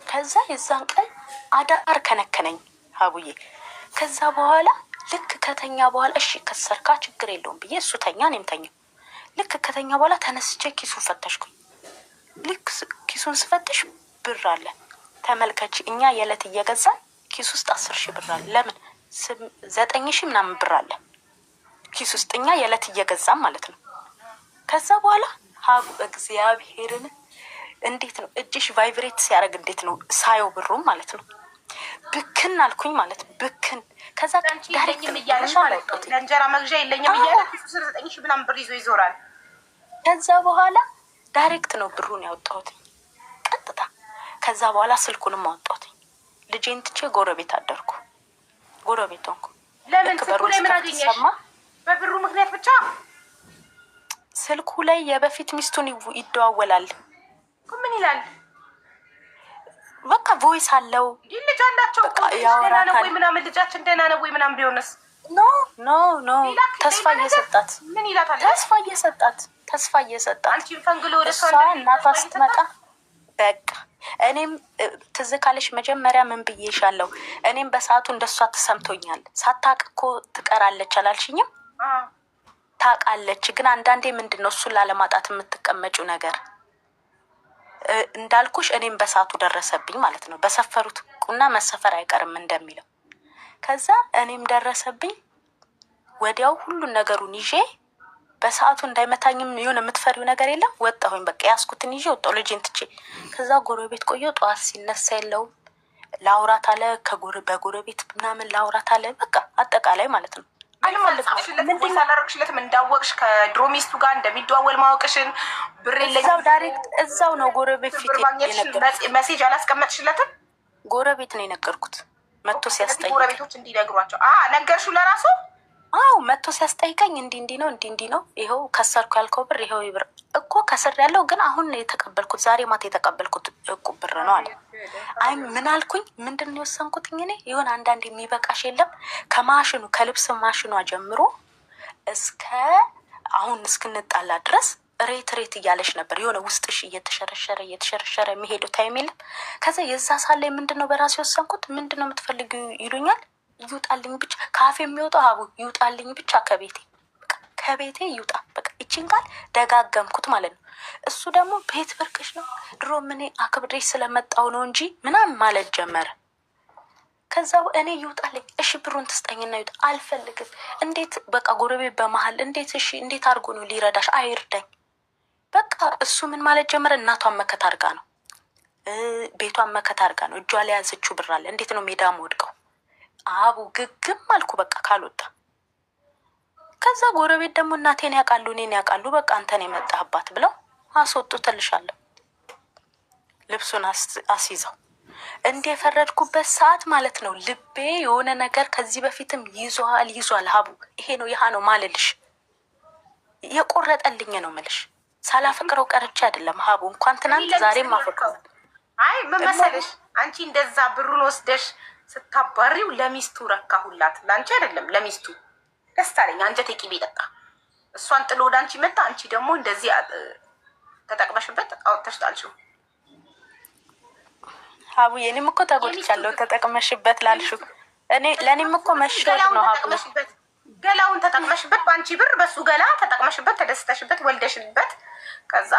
ከዛ የዛን ቀን አዳር ከነከነኝ አቡዬ። ከዛ በኋላ ልክ ከተኛ በኋላ እሺ ከሰርካ ችግር የለውም ብዬ እሱ ተኛ እኔም ተኛው። ልክ ከተኛ በኋላ ተነስቼ ኪሱን ፈተሽኩኝ። ልክ ኪሱን ስፈትሽ ብር አለ። ተመልከች እኛ የዕለት እየገዛን ኪስ ውስጥ 10,000 ብር አለ። ለምን 9,000 ምናምን ብር አለ ኪስ ውስጥ እኛ የዕለት እየገዛን ማለት ነው። ከዛ በኋላ ሀቡ እግዚአብሔርን እንዴት ነው እጅሽ ቫይብሬት ሲያደርግ እንዴት ነው ሳየው ብሩም ማለት ነው ብክን አልኩኝ ማለት ነው ብክን። ከዛ ዳይሬክት እያለሽ ማለት ነው ለእንጀራ መግዣ የለኝም እያለ ኪሱ 9,000 ምናምን ብር ይዞ ይዞራል። ከዛ በኋላ ዳይሬክት ነው ብሩን ያወጣሁት ቀጥታ። ከዛ በኋላ ስልኩንም አወጣሁት። ልጄን ትቼ ጎረቤት አደርኩ። ጎረቤት ሆንኩ። ለምን ስልኩ ላይ ምን አገኘሽ? በብሩ ምክንያት ብቻ? ስልኩ ላይ የበፊት ሚስቱን ይደዋወላል። ምን ይላል? በቃ ቮይስ አለው። ልጅ አላቸው ደህና ነው ወይ ምናምን ልጃችን ደህና ነው ወይ ምናምን ቢሆንስ? ኖ ተስፋ እየሰጣት ምን ይላታል? ተስፋ እየሰጣት አንቺን ፈንግሎ ወደ እሷ እናቷ ስትመጣ በቃ እኔም ትዝ ካለሽ መጀመሪያ ምን ብዬሻለሁ? እኔም በሰዓቱ እንደሷ ተሰምቶኛል። ሳታውቅ እኮ ትቀራለች አላልሽኝም? ታውቃለች። ግን አንዳንዴ ምንድን ነው እሱን ላለማጣት የምትቀመጪው ነገር እንዳልኩሽ እኔም በሰዓቱ ደረሰብኝ ማለት ነው። በሰፈሩት ቁና መሰፈር አይቀርም እንደሚለው። ከዛ እኔም ደረሰብኝ። ወዲያው ሁሉን ነገሩን ይዤ በሰዓቱ እንዳይመታኝም የሆነ የምትፈሪው ነገር የለም ወጣሁኝ። በቃ ያስኩትን ይዤ ወጣሁ ልጄን ትቼ። ከዛ ጎረቤት ቆየሁ። ጠዋት ሲነሳ የለውም ላውራት አለ በጎረቤት ምናምን ላውራት አለ። በቃ አጠቃላይ ማለት ነው ምንድነው እንዳወቅሽ ከድሮ ሚስቱ ጋር እንደሚደዋወል ማወቅሽን ብር እዛው ዳይሬክት እዛው ነው ጎረቤት ፊት የነገርኩት። ሜሴጅ አላስቀመጥሽለትም? ጎረቤት ነው የነገርኩት መጥቶ ሲያስጠይቅ። ጎረቤቶች እንዲነግሯቸው ነገርሽው ለራሱ? አዎ መጥቶ ሲያስጠይቀኝ እንዲህ ነው ይኸው ከሰርኩ ያልከው ብር ይኸው ይብር እኮ ከስር ያለው ግን አሁን የተቀበልኩት ዛሬ ማታ የተቀበልኩት እቁብ ብር ነው አለ። አይ ምን አልኩኝ? ምንድን ነው የወሰንኩትኝ እኔ የሆነ አንዳንድ የሚበቃሽ የለም ከማሽኑ ከልብስ ማሽኗ ጀምሮ እስከ አሁን እስክንጣላ ድረስ ሬት እያለሽ ነበር። የሆነ ውስጥሽ እየተሸረሸረ የሚሄደው ታይም የለም። ከዛ የዛ ሳለ ምንድን ነው በራሴ የወሰንኩት ምንድን ነው የምትፈልጊው ይሉኛል። ይውጣልኝ ብቻ ካፌ የሚወጣው ሀቡ ይውጣልኝ ብቻ ከቤቴ ይውጣ። በቃ ይቺን ቃል ደጋገምኩት ማለት ነው። እሱ ደግሞ ቤት ብርቅሽ ነው ድሮ ምን አክብሬሽ ስለመጣው ነው እንጂ ምናምን ማለት ጀመረ። ከዛ እኔ ይውጣልኝ እሺ ብሩን ትስጠኝና ይውጣ። አልፈልግም። እንዴት በቃ ጎረቤት በመሀል እንዴት አድርጎ ነው ሊረዳሽ? አይርዳኝ። በቃ እሱ ምን ማለት ጀመረ። እናቷን መከት አድርጋ ነው ቤቷን መከት አድርጋ ነው እጇ ላይ ያዘችው ብር አለ። እንዴት ነው ሜዳ ወድቀው አቡ ግግም አልኩ በቃ ካልወጣ። ከዛ ጎረቤት ደግሞ እናቴን ያውቃሉ እኔን ያውቃሉ በቃ አንተን የመጣህባት ብለው አስወጡትልሻለሁ። ልብሱን አስይዘው እንዲህ የፈረድኩበት ሰዓት ማለት ነው። ልቤ የሆነ ነገር ከዚህ በፊትም ይዟል ሀቡ ይሄ ነው ያህ ነው ማለልሽ የቆረጠልኝ ነው ምልሽ። ሳላፈቅረው ቀርቼ አይደለም ሀቡ እንኳን ትናንት ዛሬም አፈቅረው። አይ ምን መሰለሽ አንቺ እንደዛ ብሩን ወስደሽ ስታባሪው ለሚስቱ ረካሁላት። ለአንቺ አይደለም ለሚስቱ ደስ አለኝ። አንጀቴ ቂቤ ጠጣ። እሷን ጥሎ ወደ አንቺ መጣ። አንቺ ደግሞ እንደዚህ ተጠቅመሽበት አውጥተሽ ጣልሽው። ሀቡዬ እኔም እኮ ተጎድቻለሁ ተጠቅመሽበት ላልሽው። ለእኔም እኮ መሸጥ ነው ሀቡ። ገላውን ተጠቅመሽበት በአንቺ ብር በሱ ገላ ተጠቅመሽበት ተደስተሽበት ወልደሽበት ከዛ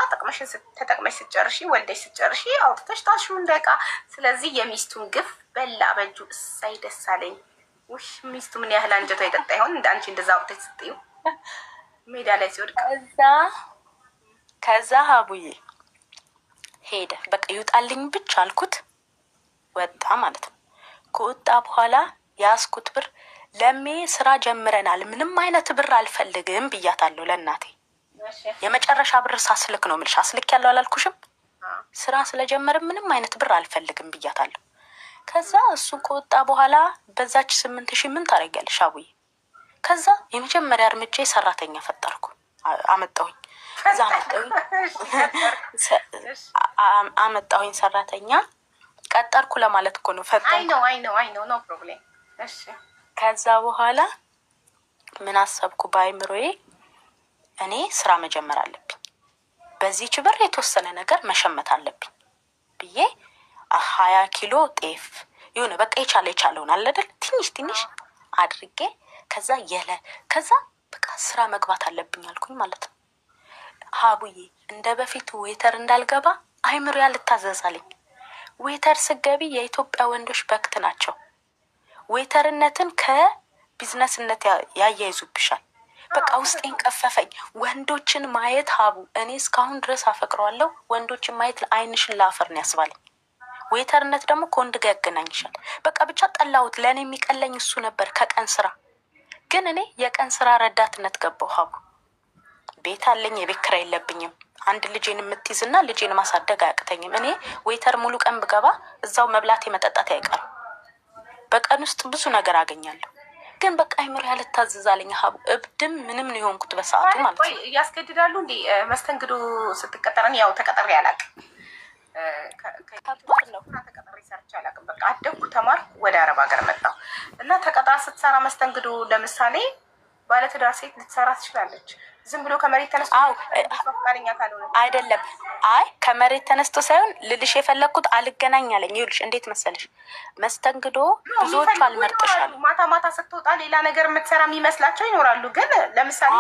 ተጠቅመሽ ስትጨርሺ ወልደሽ ስትጨርሺ አውጥተሽ ታሽው እንደቃ። ስለዚህ የሚስቱን ግፍ በላ በእጁ። እሳይ ደስ አለኝ። ውይ ሚስቱ ምን ያህል አንጀቷ የጠጣ ይሆን እንደ አንቺ እንደዛ አውጥተሽ ስትዩ ሜዳ ላይ ሲወድቅ። ከዛ ሀቡዬ ሄደ። በቃ ይውጣልኝ ብቻ አልኩት። ወጣ ማለት ነው። ከወጣ በኋላ ያስኩት ብር ለሜ ስራ ጀምረናል፣ ምንም አይነት ብር አልፈልግም ብያታለሁ ለእናቴ። የመጨረሻ ብር ሳስልክ ነው የምልሽ። አስልክ ያለው አላልኩሽም? ስራ ስለጀመርም ምንም አይነት ብር አልፈልግም ብያታለሁ። ከዛ እሱ ከወጣ በኋላ በዛች 8,000 ምን ታደርጊያለሽ አቡዬ? ከዛ የመጀመሪያ እርምጃ ሰራተኛ ፈጠርኩ፣ አመጣሁኝ። ከዛ አመጣሁኝ ሰራተኛ ቀጠርኩ ለማለት እኮ ነው። ፈጠርኩ። አይ ኖ ፕሮብሌም። እሺ ከዛ በኋላ ምን አሰብኩ በአይምሮዬ፣ እኔ ስራ መጀመር አለብኝ፣ በዚህች ብር የተወሰነ ነገር መሸመት አለብኝ ብዬ 20 ኪሎ ጤፍ የሆነ በቃ የቻለውን አለ አይደል ትንሽ አድርጌ ከዛ በቃ ስራ መግባት አለብኝ አልኩኝ ማለት ነው። ሀቡዬ እንደ በፊቱ ዌተር እንዳልገባ አይምሮዬ አልታዘዛለኝ። ዌተር ስገቢ የኢትዮጵያ ወንዶች በክት ናቸው። ዌተርነትን ከቢዝነስነት ያያይዙብሻል። በቃ ውስጤን ቀፈፈኝ። ወንዶችን ማየት ሀቡ እኔ እስካሁን ድረስ አፈቅረዋለሁ። ወንዶችን ማየት አይንሽን ላፈር ነው ያስባለኝ። ዌተርነት ደግሞ ከወንድ ጋር ያገናኝሻል። በቃ ብቻ ጠላሁት። ለእኔ የሚቀለኝ እሱ ነበር ከቀን ስራ። ግን እኔ የቀን ስራ ረዳትነት ገባሁ ሀቡ። ቤት አለኝ፣ የቤት ኪራይ የለብኝም። አንድ ልጄን የምትይዝና ልጄን ማሳደግ አያቅተኝም። እኔ ዌተር ሙሉ ቀን ብገባ እዛው መብላቴ መጠጣት አይቀርም። በቀን ውስጥ ብዙ ነገር አገኛለሁ። ግን በቃ አይምሮ ያልታዘዛለኝ ሀቡ። እብድም ምንም ነው የሆንኩት በሰዓቱ ማለት ነው። ያስገድዳሉ እንዴ መስተንግዶ ስትቀጠረን? ያው ተቀጥሬ አላውቅም። ከባድ ነው። ተቀጥሬ ሰርቼ አላውቅም። በቃ አደግኩ፣ ተማርኩ፣ ወደ አረብ ሀገር መጣሁ እና ተቀጥራ ስትሰራ መስተንግዶ ለምሳሌ ባለትዳር ሴት ልትሰራ ትችላለች። ዝም ብሎ ከመሬት ተነስቶ ፈቃደኛ ካልሆነ አይደለም። አይ ከመሬት ተነስቶ ሳይሆን ልልሽ የፈለግኩት አልገናኝ አለኝ። ይኸውልሽ እንዴት መሰለሽ መስተንግዶ ብዙዎቹ አልመርጥሻሉ። ማታ ስትወጣ ሌላ ነገር የምትሰራ የሚመስላቸው ይኖራሉ። ግን ለምሳሌ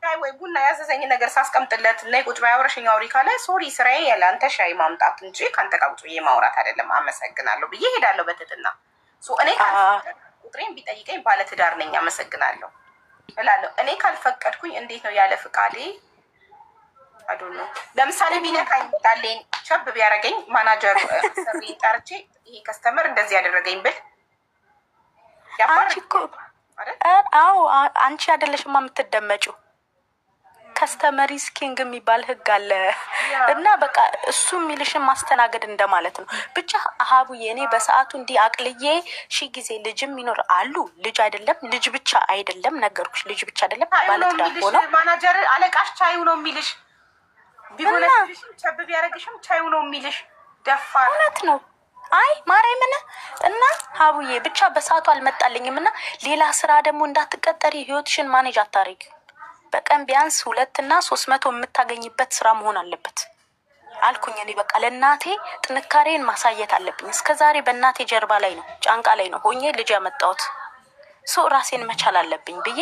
ሻይ ወይ ቡና ያዘዘኝ ነገር ሳስቀምጥለት እና ቁጭ በይ አብረሽኝ አውሪ ካለ ሶሪ ስራዬ ያለአንተ ሻይ ማምጣት እንጂ ከአንተ ጋር ቁጭ ብዬ ማውራት አይደለም፣ አመሰግናለሁ ብዬ ሄዳለሁ በትህትና። እኔ ቁጥሬን ቢጠይቀኝ ባለትዳር ነኝ አመሰግናለሁ እላለሁ። እኔ ካልፈቀድኩኝ እንዴት ነው ያለ ፍቃዴ? አዶኖ ለምሳሌ ቢነካኝ ጣሌን ቸብ ቢያደርገኝ ማናጀሩ ሰሪን ጠርቼ ይሄ ከስተመር እንደዚህ ያደረገኝ ብል አንቺ እኮ አንቺ አይደለሽማ የምትደመጪው። ከስተመሪ ስኪንግ የሚባል ህግ አለ እና በቃ እሱ የሚልሽን ማስተናገድ እንደማለት ነው። ብቻ ሀቡዬ እኔ በሰዓቱ እንዲህ አቅልዬ ሺህ ጊዜ ልጅም ይኖር አሉ። ልጅ አይደለም ልጅ ብቻ አይደለም ነገርኩሽ። ልጅ ብቻ አይደለም ባለትዳር ሆነው ማናጀር አለቃሽ ቻዩ ነው የሚልሽ። ቢሆነሽም ቸብ ቢያደርግሽም ቻዩ ነው የሚልሽ። ደፋር እውነት ነው። አይ ማርያምን እና ሀቡዬ ብቻ በሰዓቱ አልመጣልኝም እና ሌላ ስራ ደግሞ እንዳትቀጠሪ ህይወትሽን ማኔጅ አታረጊ። በቀን ቢያንስ 200 እና 300 የምታገኝበት ስራ መሆን አለበት አልኩኝ። እኔ በቃ ለእናቴ ጥንካሬን ማሳየት አለብኝ። እስከዛሬ በእናቴ ጀርባ ላይ ነው ጫንቃ ላይ ነው ሆኜ ልጅ ያመጣሁት። ራሴን መቻል አለብኝ ብዬ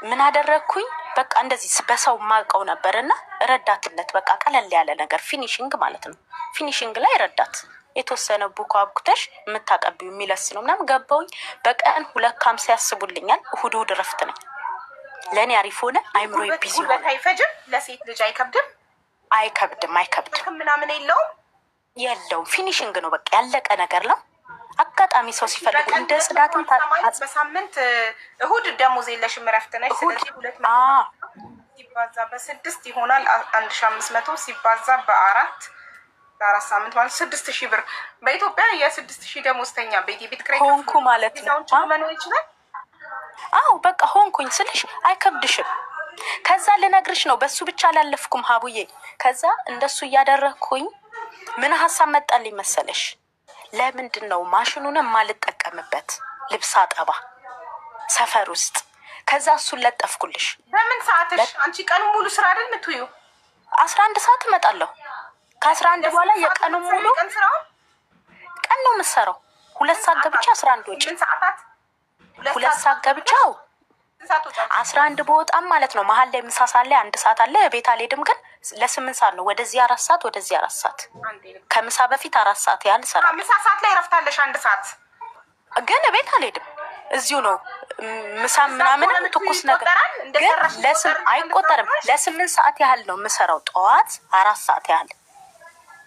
ምን አደረግኩኝ? በቃ እንደዚህ በሰው ማውቀው ነበርና ረዳትነት በቃ ቀለል ያለ ነገር ፊኒሽንግ ማለት ነው። ፊኒሽንግ ላይ ረዳት የተወሰነ ቡክ አብኩተሽ የምታቀቢው የሚለስ ነው ምናምን ገባውኝ። በቀን 250 ያስቡልኛል። እሁድ እረፍት ነኝ። ለእኔ አሪፍ ሆነ። አይምሮ ቢዚ ሆነ። አይፈጅም። ለሴት ልጅ አይከብድም። አይከብድም ምናምን የለውም። ፊኒሽንግ ነው በቃ ያለቀ ነገር ነው። አጋጣሚ ሰው ሲፈልጉ እንደ ጽዳትም በሳምንት እሁድ ደሞዝ የለሽም እረፍት ነሽ። ስለዚህ 200 ሲባዛ በ6 ይሆናል 1500 ሲባዛ በ4 ለ4 ሳምንት ማለት 6000 ብር በኢትዮጵያ የ6000 ደሞዝተኛ ቤት ክራይ ሆንኩ ማለት ነው። መኖር ይችላል። በቃ ሆንኩኝ ስልሽ አይከብድሽም። ከዛ ልነግርሽ ነው በሱ ብቻ አላለፍኩም ሀቡዬ። ከዛ እንደሱ እያደረግኩኝ ምን ሀሳብ መጣልኝ መሰለሽ? ለምንድን ነው ማሽኑንም ማልጠቀምበት ልብስ አጠባ ሰፈር ውስጥ? ከዛ እሱን ለጠፍኩልሽ። በምን ሰዓትሽ? አንቺ ቀኑ ሙሉ ስራ አይደል የምትውይው? 11 ሰዓት እመጣለሁ። ከ11 በኋላ የቀኑ ሙሉ ቀን ነው የምሰራው። 2 ሰዓት ገብቼ 11 ወጪ 2 ሰዓት ገብቼ 11 በወጣም ማለት ነው። መሀል ላይ ምሳ ሰዓት ላይ 1 ሰዓት አለ። ቤት አልሄድም ግን ለ8 ሰዓት ነው። ወደዚህ 4 ሰዓት ወደዚህ 4 ሰዓት። ከምሳ በፊት 4 ሰዓት ያህል ሰራ። ምሳ ሰዓት ላይ ረፍታለሽ 1 ሰዓት ግን ቤት አልሄድም። እዚሁ ነው ምሳ ምናምን ትኩስ ነገር ግን አይቆጠርም። ለ8 ሰዓት ያህል ነው የምሰራው። ጠዋት 4 ሰዓት ያህል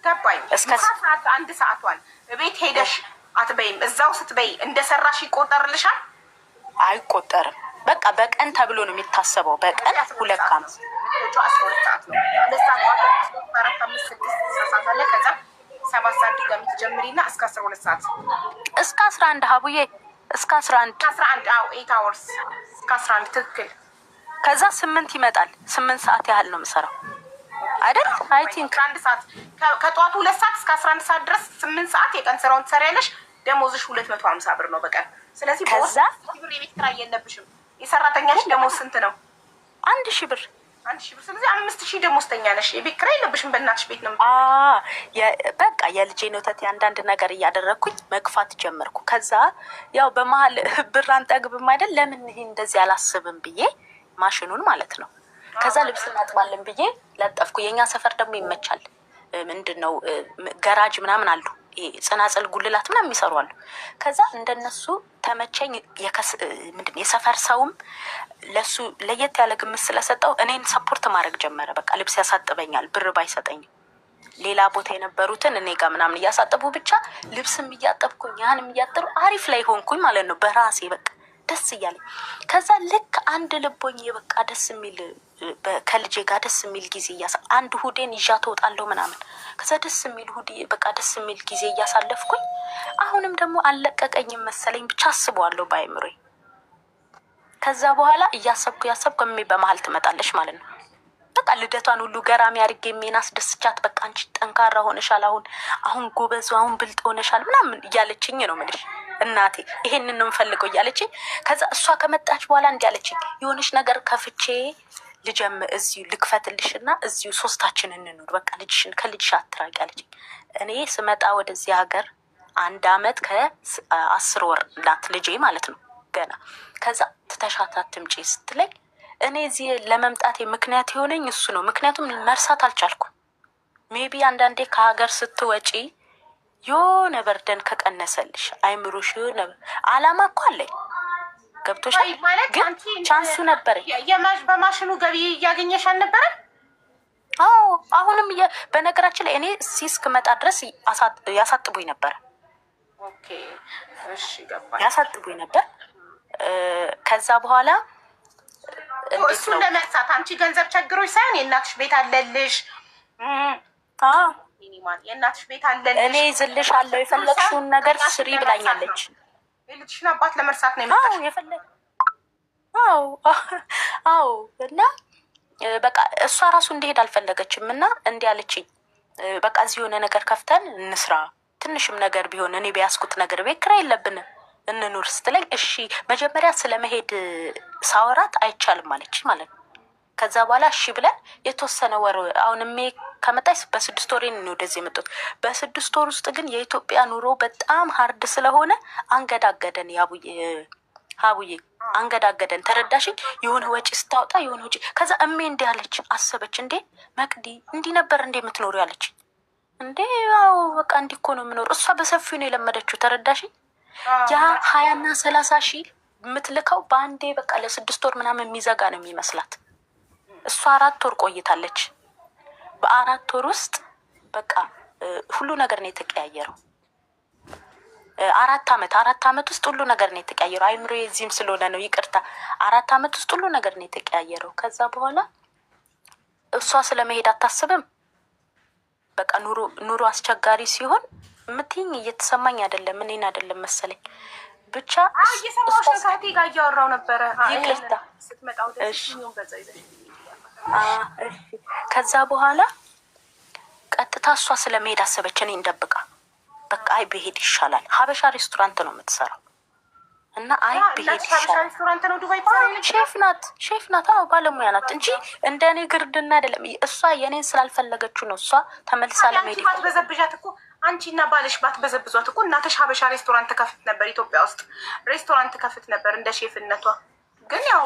ገባኝ። እስከ ሰዓት 1 ሰዓቷን ቤት ሄደሽ አትበይም። እዛው ስትበይ እንደሰራሽ ይቆጠርልሻል? አይቆጠርም። በቃ በቀን ተብሎ ነው የሚታሰበው። በቀን 2 ካም 12 ሰዓት ነው። 2 ሰዓት 4 5 6 ሰዓት አለ። ከዛ 7 ሰዓት ድጋሚ ትጀምሪና እስከ 12 ሰዓት እስከ 11 ሀቡዬ እስከ 11 አዎ 8 hours እስከ 11 ትክክል። ከዛ 8 ይመጣል። 8 ሰዓት ያህል ነው የምሰራው አይደል? አይ ቲንክ 1 ሰዓት ከጧቱ 2 ሰዓት እስከ 11 ሰዓት ድረስ 8 ሰዓት የቀን ስራውን ትሰሪያለሽ። ደሞዝሽ 250 ብር ነው በቀን። ስለዚህ ከዛ ብር የቤት ኪራይ የለብሽም። የሰራተኛሽ ደሞዝ ስንት ነው? 1000 ብር 1000 ብር። ስለዚህ 5000 ደሞዝተኛ ነሽ። የቤት ኪራይ የለብሽም። በእናትሽ ቤት ነው። በቃ የልጄን ወተት አንዳንድ ነገር እያደረግኩኝ መግፋት ጀመርኩ። ከዛ ያው በመሀል ብር አንጠግብም አይደል? ለምን ይሄ እንደዚህ አላስብም ብዬ ማሽኑን ማለት ነው። ከዛ ልብስ እናጥባለን ብዬ ለጠፍኩ። የኛ ሰፈር ደግሞ ይመቻል። ምንድነው ገራጅ ምናምን አሉ። ጽናጽል ጉልላት ምናምን የሚሰሩ አሉ። ከዛ እንደነሱ ተመቸኝ። ምንድን የሰፈር ሰውም ለሱ ለየት ያለ ግምት ስለሰጠው እኔን ሰፖርት ማድረግ ጀመረ። በቃ ልብስ ያሳጥበኛል ብር ባይሰጠኝም ሌላ ቦታ የነበሩትን እኔ ጋር ምናምን እያሳጠቡ ብቻ ልብስም እያጠብኩኝ ያንም እያጠሩ አሪፍ ላይ ሆንኩኝ ማለት ነው በራሴ በቃ ደስ እያለኝ። ከዛ ልክ አንድ ልቦኝ በቃ ደስ የሚል ከልጄ ጋር ደስ የሚል ጊዜ አንድ ሁዴን ይዣት እወጣለሁ ምናምን። ከዛ ደስ የሚል ሁዴ በቃ ደስ የሚል ጊዜ እያሳለፍኩኝ አሁንም ደግሞ አልለቀቀኝም መሰለኝ ብቻ አስበዋለሁ በአይምሮዬ። ከዛ በኋላ እያሰብኩ በመሀል ትመጣለች ማለት ነው። በቃ ልደቷን ሁሉ ገራሚ አድርጌ ሜን አስደስቻት በቃ አንቺ ጠንካራ ሆነሻል፣ አሁን ጎበዙ፣ አሁን ብልጥ ሆነሻል ምናምን እያለችኝ ነው የምልሽ እናቴ። ይሄንን ነው የምፈልገው እያለችኝ። ከዛ እሷ ከመጣች በኋላ እንዲህ አለችኝ፣ የሆነች ነገር ከፍቼ እዚሁ ልክፈትልሽና እዚሁ 3ታችን እንኑር፣ በቃ ከልጅሽ አትራቂ አለችኝ። እኔ ስመጣ ወደዚህ ሀገር 1 አመት ከ10 ወር ናት ልጄ ማለት ነው ገና። ከዛ ትተሻት አትምጪ ስትለኝ እኔ እዚህ ለመምጣቴ ምክንያት የሆነኝ እሱ ነው። ምክንያቱም መርሳት አልቻልኩም። ሜቢ አንዳንዴ ከሀገር ስትወጪ የሆነ በርደን ከቀነሰልሽ አይምሮሽ የሆነ አላማ እኮ አለኝ ገብቶሻል። ግን ቻንሱ ነበረኝ። በማሽኑ ገቢ እያገኘሽ አልነበረም? አዎ አሁንም በነገራችን ላይ እኔ እስክመጣ ድረስ ያሳጥቡኝ ነበር። ኦኬ እሺ ገባኝ። ያሳጥቡኝ ነበር። ከዛ በኋላ እሱን ለመርሳት አንቺ ገንዘብ ቸግሮች ሳይሆን የእናትሽ ቤት አለልሽ። የእናትሽ ቤት አለልሽ። እኔ ይዝልሽ አለው የፈለግሽውን ነገር ስሪ ብላኛለች። የልጅሽን አባት ለመርሳት ነው የመጣሽ። አዎ እና በቃ እሷ ራሱ እንዲሄድ አልፈለገችም እና እንዲህ አለችኝ፣ በቃ እዚህ የሆነ ነገር ከፍተን እንስራ፣ ትንሽም ነገር ቢሆን እኔ ቢያስኩት ነገር ቤት ኪራይ የለብንም እንኑር ስትለኝ እሺ መጀመሪያ ስለመሄድ ሳወራት አይቻልም አለች ማለት ነው። ከዛ በኋላ እሺ ብለን የተወሰነ ወር አሁንም ከመጣች በ6 ወር ነው ወደዚህ የመጡት። በ6 ወር ውስጥ ግን የኢትዮጵያ ኑሮ በጣም ሀርድ ስለሆነ አንገዳገደን። ሀቡዬ አንገዳገደን። ተረዳሽኝ? የሆነ ወጪ ስታወጣ የሆነ ወጪ። ከዛ እንዲህ አለች አሰበች። እንዴ መቅዲ እንዲህ ነበር እንዴ የምትኖሩ ያለች። እንዴ ያው በቃ እንዲህ እኮ ነው የምኖሩ። እሷ በሰፊው ነው የለመደችው። ተረዳሽኝ? ያ 20 እና 30 ሺህ የምትልከው በአንዴ በቃ ለ6 ወር ምናምን የሚዘጋ ነው የሚመስላት። እሷ 4 ወር ቆይታለች። በ4 ወር ውስጥ በቃ ሁሉ ነገር ነው የተቀያየረው። 4 አመት ውስጥ ሁሉ ነገር ነው የተቀያየረው። አይምሮ የዚህም ስለሆነ ነው ይቅርታ። 4 አመት ውስጥ ሁሉ ነገር ነው የተቀያየረው። ከዛ በኋላ እሷ ስለመሄድ አታስብም። በቃ ኑሮ አስቸጋሪ ሲሆን ምትኝ እየተሰማኝ አይደለም፣ እኔን አይደለም መሰለኝ ብቻ እየሰማሁሽ ነው። ከእህቴ ጋር እያወራሁ ነበረ። ይቅርታ ስትመጣ ወደ በዛ ይዘሽ። ከዛ በኋላ ቀጥታ እሷ ስለመሄድ አሰበች። እኔ እንደብቃ በቃ አይ ብሄድ ይሻላል። ሀበሻ ሬስቶራንት ነው የምትሰራው እና አይ ብሄድ ይሻላል። ሬስቶራንት ነው ዱባይ። ሼፍ ናት። አዎ ባለሙያ ናት እንጂ እንደ እኔ ግርድና አይደለም። እሷ የኔን ስላልፈለገችው ነው። እሷ ተመልሳ ለመሄድ ባትበዘብዣት እኮ አንቺ እና ባልሽ ባትበዘብዟት እኮ እናትሽ ሀበሻ ሬስቶራንት ከፍት ነበር። ኢትዮጵያ ውስጥ ሬስቶራንት ከፍት ነበር እንደ ሼፍነቷ። ግን ያው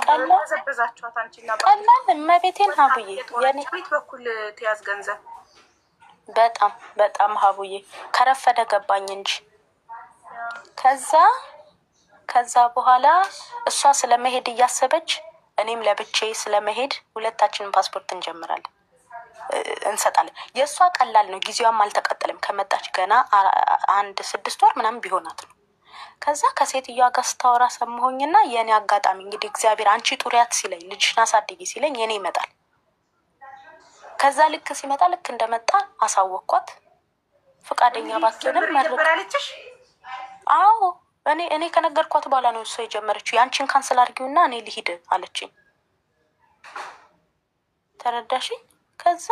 ዘበዛችኋት አንቺና ቀላል እመቤቴን ሀቡዬ የኔ ቤት በኩል ትያዝ ገንዘብ በጣም በጣም ሀቡዬ ከረፈደ ገባኝ እንጂ ከዛ በኋላ እሷ ስለመሄድ እያሰበች እኔም ለብቻዬ ስለመሄድ ሁለታችንን ፓስፖርት እንሰጣለን። የእሷ ቀላል ነው፣ ጊዜዋም አልተቀጠለም። ከመጣች ገና 1-6 ወር ምናምን ቢሆናት ነው። ከዛ ከሴትዮዋ ጋር ስታወራ ሰማሁኝና የኔ አጋጣሚ እንግዲህ እግዚአብሔር አንቺ ጡሪያት ሲለኝ ልጅሽን አሳድጊ ሲለኝ የኔ ይመጣል። ከዛ ልክ ሲመጣ ልክ እንደመጣ አሳወቅኳት። ፈቃደኛ ባትሆንም መረበራለችሽ? አዎ እኔ ከነገርኳት በኋላ ነው እሷ የጀመረችው። ያንቺን ካንሰል አድርጊውና እኔ ልሂድ አለችኝ። ተረዳሽኝ? ከዛ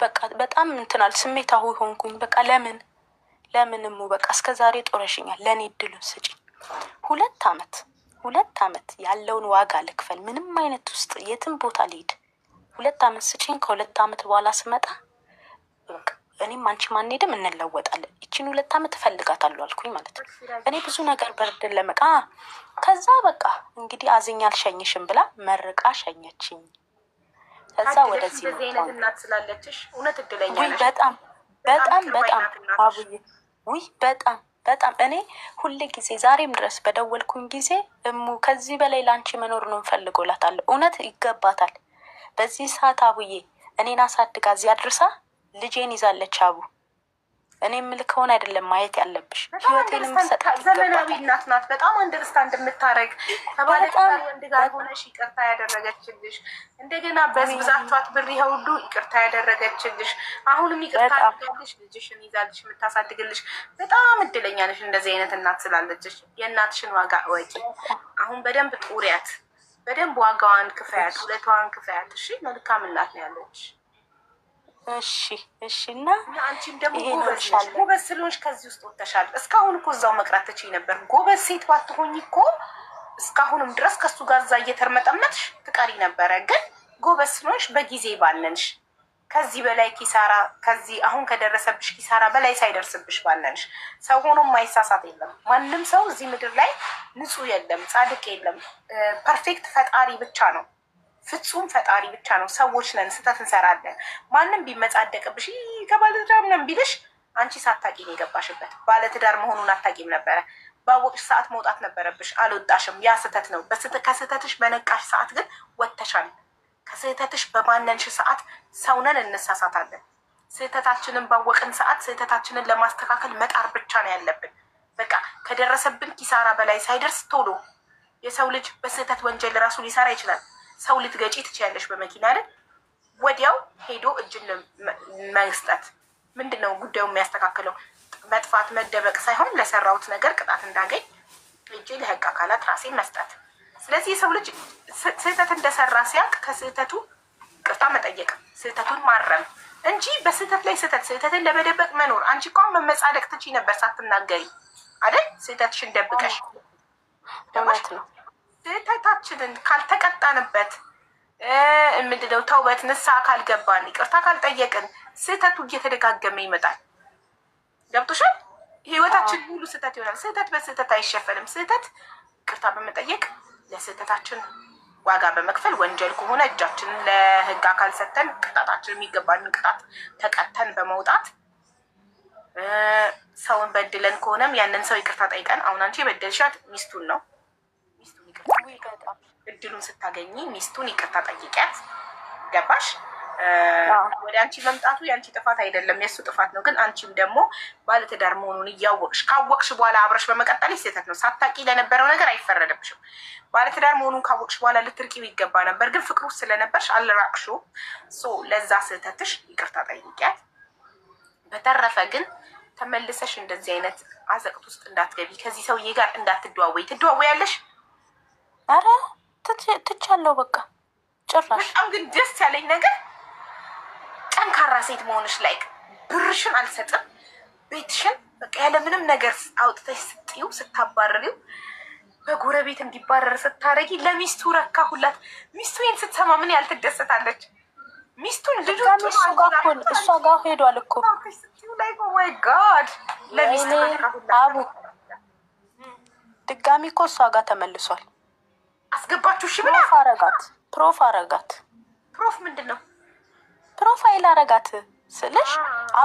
በቃ በጣም እንትናል ስሜታዊ ሆንኩኝ። በቃ ለምንሙ በቃ እስከ ዛሬ ጦረሽኛል፣ ለእኔ እድሉን ስጪኝ። 2 ዓመት ያለውን ዋጋ ልክፈል፣ ምንም አይነት ውስጥ የትም ቦታ ልሂድ፣ 2 ዓመት ስጪኝ። ከ2 ዓመት በኋላ ስመጣ በቃ እኔም አንቺም አንሄድም፣ እንለወጣለን። ይችን 2 ዓመት እፈልጋታለሁ አልኩኝ ማለት ነው። እኔ ብዙ ነገር በርድን ለመቃ ከዛ በቃ እንግዲህ አዝኛ አልሸኝሽም ብላ መርቃ ሸኘችኝ። ከዛ ወደዚህ አይነት እናት ስላለችሽ እውነት እድለኛ ነሽ። በጣም አቡዬ በጣም እኔ ሁሌ ጊዜ ዛሬም ድረስ በደወልኩኝ ጊዜ እሙ ከዚህ በላይ ላንቺ መኖር ነው እንፈልገው እላታለሁ። እውነት ይገባታል። በዚህ ሰዓት አቡዬ እኔን አሳድጋ እዚህ አድርሳ ልጄን ይዛለች። አቡ እኔ የምልከውን አይደለም ማየት ያለብሽ፣ ህይወቴን የምሰጣት ዘመናዊ እናት ናት። በጣም አንደርስታንድ የምታረግ ከባለች ወንድ ጋር ሆነሽ ይቅርታ ያደረገችልሽ፣ እንደገና በዝብዛቿት ብር ይሄ ሁሉ ይቅርታ ያደረገችልሽ፣ አሁንም ይቅርታ ያደረገችልሽ፣ ልጅሽን ይዛልሽ የምታሳድግልሽ። በጣም እድለኛ ነሽ እንደዚህ አይነት እናት ስላለችሽ። የእናትሽን ዋጋ እወቂ። አሁን በደንብ ጡሪያት፣ በደንብ ዋጋዋን ክፈያት፣ ውለታዋን ክፈያት። እሺ መልካም እናት ነው ያለች። እሺ እና አንቺም ደግሞ ጎበዝ ስለሆንሽ ከዚህ ውስጥ ወጥተሻል። እስካሁን እኮ እዛው መቅረት ትችይ ነበር። ጎበዝ ሴት ባትሆኝ እኮ እስካሁንም ድረስ ከሱ ጋር እዛ እየተርመጠመጥሽ ትቀሪ ነበረ። ግን ጎበዝ ስለሆንሽ በጊዜ ባነንሽ። ከዚህ በላይ ኪሳራ፣ ከዚህ አሁን ከደረሰብሽ ኪሳራ በላይ ሳይደርስብሽ ባነንሽ። ሰው ሆኖ ማይሳሳት የለም። ማንም ሰው እዚህ ምድር ላይ ንጹህ የለም፣ ጻድቅ የለም። ፐርፌክት ፈጣሪ ብቻ ነው። ፍጹም ፈጣሪ ብቻ ነው። ሰዎች ነን፣ ስህተት እንሰራለን። ማንም ቢመጻደቅብሽ ከባለትዳር ምናምን ቢልሽ አንቺ ሳታቂ ነው የገባሽበት። ባለትዳር መሆኑን አታቂም ነበረ። ባወቅሽ ሰዓት መውጣት ነበረብሽ፣ አልወጣሽም። ያ ስህተት ነው። ከስህተትሽ በነቃሽ ሰዓት ግን ወጥተሻል። ከስህተትሽ በማነንሽ ሰዓት ሰውነን እንሳሳታለን። ስህተታችንን ባወቅን ሰዓት ስህተታችንን ለማስተካከል መጣር ብቻ ነው ያለብን። በቃ ከደረሰብን ኪሳራ በላይ ሳይደርስ ቶሎ። የሰው ልጅ በስህተት ወንጀል ራሱ ሊሰራ ይችላል። ሰው ልትገጪ ትችያለሽ በመኪና አይደል? ወዲያው ሄዶ እጅን መስጠት ምንድን ነው ጉዳዩ የሚያስተካክለው? መጥፋት መደበቅ ሳይሆን ለሰራሁት ነገር ቅጣት እንዳገኝ እጅ ለህግ አካላት ራሴን መስጠት። ስለዚህ የሰው ልጅ ስህተት እንደሰራ ሲያውቅ ከስህተቱ ቅርታ መጠየቅ፣ ስህተቱን ማረም እንጂ በስህተት ላይ ስህተትን ለመደበቅ መኖር። አንቺ እንኳን መመጻደቅ ትችይ ነበር ሳትናገሪ አይደል? ስህተትሽን ደብቀሽ እውነት ነው። ስህተታችንን ካልተቀጣንበት ምንድነው ተውበት ንስሐ ካልገባን ይቅርታ ካልጠየቅን ስህተቱ እየተደጋገመ ይመጣል። ገብቶሻል? ህይወታችን ሙሉ ስህተት ይሆናል። ስህተት በስህተት አይሸፈንም። ስህተት ይቅርታ በመጠየቅ ለስህተታችን ዋጋ በመክፈል ወንጀል ከሆነ እጃችንን ለህግ አካል ሰጥተን ቅጣታችን የሚገባንን ቅጣት ተቀተን በመውጣት ሰውን በድለን ከሆነም ያንን ሰው ይቅርታ ጠይቀን። አሁን አንቺ የበደልሻት ሚስቱን ነው። እድሉን ስታገኝ ሚስቱን ይቅርታ ጠይቂያት። ገባሽ? ወደ አንቺ መምጣቱ የአንቺ ጥፋት አይደለም፣ የእሱ ጥፋት ነው። ግን አንቺም ደግሞ ባለትዳር መሆኑን እያወቅሽ ካወቅሽ በኋላ አብረሽ በመቀጠል ስህተት ነው። ሳታቂ ለነበረው ነገር አይፈረደብሽም። ባለትዳር መሆኑን ካወቅሽ በኋላ ልትርቂው ይገባ ነበር። ግን ፍቅሩ ስለነበርሽ አልራቅሽው። ለዛ ስህተትሽ ይቅርታ ጠይቂያት። በተረፈ ግን ተመልሰሽ እንደዚህ አይነት አዘቅት ውስጥ እንዳትገቢ፣ ከዚህ ሰውዬ ጋር እንዳትደዋወይ። ትደዋወያለሽ? አረ ትቻለው በቃ ጭራሽ። በጣም ግን ደስ ያለኝ ነገር ጠንካራ ሴት መሆንሽ። ላይ ብርሽን አልሰጥም ቤትሽን በቃ ያለምንም ነገር አውጥተሽ ስትይው ስታባረሪው፣ በጎረቤት እንዲባረር ስታረጊ ለሚስቱ ረካ ሁላት። ሚስቱ ይህን ስትሰማ ምን ያህል ትደሰታለች? ሚስቱን ልጆቹ እሷ ጋር ሄዷል እኮ ላይ ወይ ጋድ ለሚስቱ አቡ ድጋሚ እኮ እሷ ጋር ተመልሷል። አስገባችሁ? እሺ ብላ ፕሮፍ አረጋት። ፕሮፍ ምንድን ነው? ፕሮፋይል አረጋት ስልሽ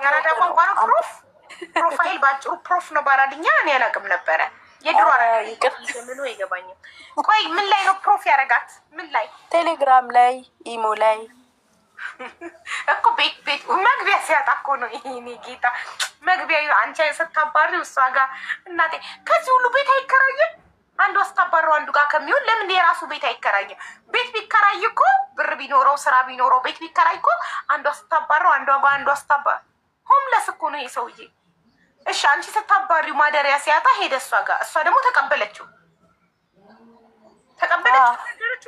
ያራዳ ቋንቋ ነው ፕሮፍ። ፕሮፋይል ባጭሩ ፕሮፍ ነው በአራድኛ። እኔ አላውቅም ነበረ። የድሮ ምኑ አይገባኝም። ቆይ ምን ላይ ነው ፕሮፍ ያረጋት? ምን ላይ? ቴሌግራም ላይ፣ ኢሞ ላይ እኮ ቤት መግቢያ ሲያጣ እኮ ነው። ይሄኔ ጌታ መግቢያ አንቺ ስታባሪው እሷ ጋር እናቴ። ከዚህ ሁሉ ቤት አይከራይም? አንዱ አስታባረው አንዱ ጋር ከሚሆን ለምን የራሱ ቤት አይከራይም? ቤት ቢከራይ እኮ ብር ቢኖረው ስራ ቢኖረው ቤት ቢከራይ እኮ አንዱ አስታባረው አንዱ ጋር አንዱ አስታባር። ሆምለስ እኮ ነው ይሄ ሰውዬ። እሺ አንቺ ስታባሪው ማደሪያ ሲያጣ ሄደ እሷ ጋር፣ እሷ ደግሞ ተቀበለችው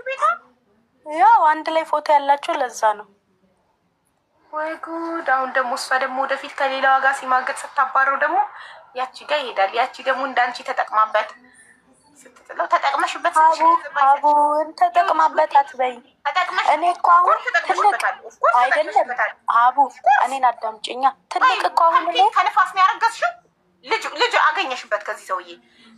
ቤቷ። ያው አንድ ላይ ፎቶ ያላቸው ለዛ ነው። ወይ ጉድ! አሁን ደግሞ እሷ ደግሞ ወደፊት ከሌላዋ ጋር ሲማገጥ ስታባረው ደግሞ ያቺ ጋር ይሄዳል። ያቺ ደግሞ እንዳንቺ ተጠቅማበት ስትጥለው ተጠቅመሽበት አቡን ተጠቅማበት አትበይ። እኔ እኮ አሁን ትልቅ አይደለም አቡ፣ እኔን አዳምጪኛ። ትልቅ እኮ አሁን ከንፋስ ነው ያረገዝሽው። ልጅ አገኘሽበት ከዚህ ሰውዬ፣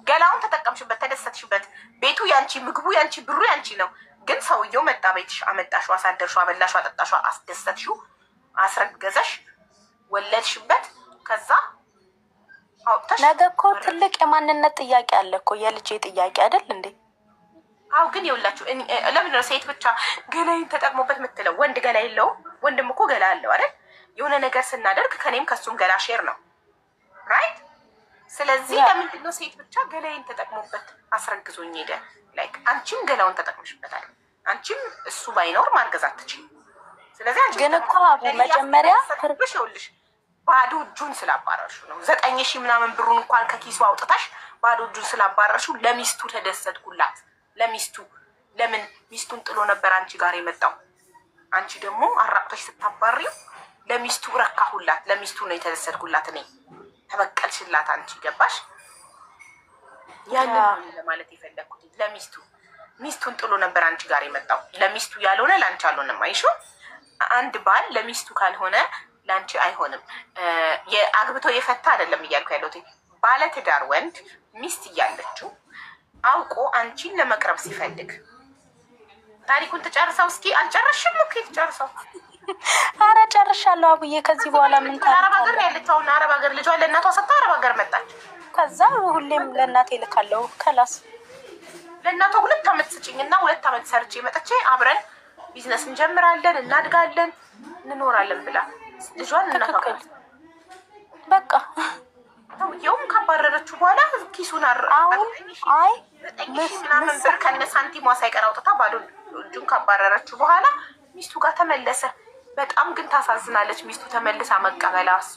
ገላውን ተጠቀምሽበት፣ ተደሰትሽበት። ቤቱ ያንቺ፣ ምግቡ ያንቺ፣ ብሩ ያንቺ ነው። ግን ሰውየው መጣ፣ ቤትሽ አመጣሽው፣ አሳደርሽው፣ አበላሽው፣ አጠጣሽው፣ አስደሰትሽው፣ አስረገዘሽ፣ ወለድሽበት። ከዛ ነገ እኮ ትልቅ የማንነት ጥያቄ አለ እኮ፣ የልጄ ጥያቄ አይደል እንዴ? አው ግን ይኸውላችሁ፣ ለምን ነው ሴት ብቻ ገላይን ተጠቅሞበት የምትለው? ወንድ ገላ የለውም? ወንድም እኮ ገላ አለው አይደል? የሆነ ነገር ስናደርግ ከኔም ከሱም ገላ ሼር ነው ራይት? ስለዚህ ለምንድን ነው ሴት ብቻ ገላይን ተጠቅሞበት አስረግዞኝ ሄደ? ላይክ አንቺም ገላውን ተጠቅምሽበታል። አንቺም እሱ ባይኖር ማርገዝ አትችይም። ስለዚህ አንቺ ግን እኮ አቡ መጀመሪያ ይኸውልሽ ባዶ እጁን ስላባረርሽው ነው። 9,000 ምናምን ብሩን እንኳን ከኪሱ አውጥታሽ ባዶ እጁን ስላባረርሽው ለሚስቱ ተደሰትኩላት። ለሚስቱ ለምን ሚስቱን ጥሎ ነበር አንቺ ጋር የመጣው? አንቺ ደግሞ አራቅቶሽ ስታባሪው ለሚስቱ ረካሁላት። ለሚስቱ ነው የተደሰትኩላት። እኔ ተበቀልሽላት። አንቺ ገባሽ? ያንን ለማለት የፈለኩት ለሚስቱ ሚስቱን ጥሎ ነበር አንቺ ጋር የመጣው። ለሚስቱ ያልሆነ ላንቺ አልሆነም። አይሹ አንድ ባል ለሚስቱ ካልሆነ ላንቺ አይሆንም። የአግብቶ የፈታ አይደለም እያልኩ ያለሁት። ባለትዳር ወንድ ሚስት እያለችው አውቆ አንቺን ለመቅረብ ሲፈልግ ታሪኩን ተጨርሰው። እስኪ አልጨረሽም? ኦኬ ተጨርሰው። አረ ጨርሻለሁ አቡዬ። ከዚህ በኋላ ምን ታሪክ አረብ ሀገር ያለችው? አሁን አረብ ሀገር ልጇ ለእናቷ ሰጥታ አረብ ሀገር መጣች። ከዛ ሁሌም ለእናቴ ልካለሁ። ከላስ ለእናቷ 2 ዓመት ስጭኝና 2 ዓመት ሰርቼ መጥቼ አብረን ቢዝነስ እንጀምራለን፣ እናድጋለን፣ እንኖራለን ብላ ልጇን እናታውቃል። በቃ ሰውየውም ካባረረችው በኋላ ኪሱን አይ ምናምን ብር ከነ ሳንቲሟ ሳይቀር አውጥታ ባዶ እጁን ካባረረችው በኋላ ሚስቱ ጋር ተመለሰ። በጣም ግን ታሳዝናለች ሚስቱ ተመልሳ መቀበላ። እሱ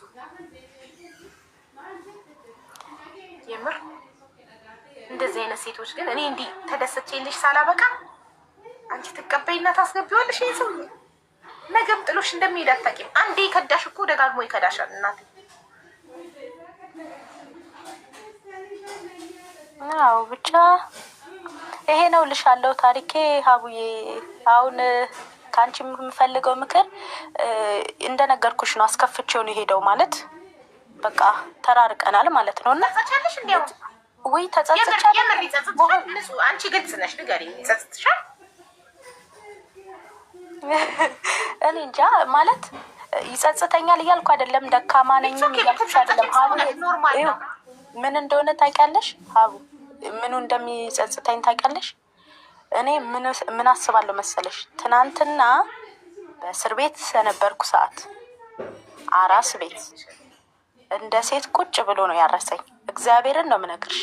የምር እንደዚህ አይነት ሴቶች ግን እኔ እንዲህ ተደሰቼልሽ ሳላበቃ አንቺ ትቀበይና ታስገቢዋለሽ። ይሄ ሰውዬ ነገም ጥሎሽ እንደሚሄድ አታውቂም። አንዴ ከዳሽ እኮ ደጋግሞ ይከዳሻል። እናቴ አዎ ብቻ ይሄ ነው ልሻለሁ ታሪኬ ሀቡዬ። አሁን ከአንቺ የምፈልገው ምክር እንደነገርኩሽ ነው። አስከፍቼው ነው የሄደው ማለት በቃ ተራርቀናል ማለት ነው። እና ተጸጸቻለሽ? እንዲያው ወይ ተጸጸቻለሽ? የምር ይጸጸትሻል? አንቺ ግልጽ ነሽ፣ ንገሪኝ። ይጸጸትሻል? እኔ እንጃ ማለት ይጸጽተኛል እያልኩ አይደለም፣ ደካማ ነኝ እያልኩሽ አይደለም። ምን እንደሆነ ታውቂያለሽ ሀቡ? ምኑ እንደሚጸጽተኝ ታውቂያለሽ? እኔ ምን አስባለሁ መሰለሽ? ትናንትና በእስር ቤት በነበርኩ ሰዓት አራስ ቤት እንደ ሴት ቁጭ ብሎ ነው ያረሰኝ። እግዚአብሔርን ነው የምነግርሽ።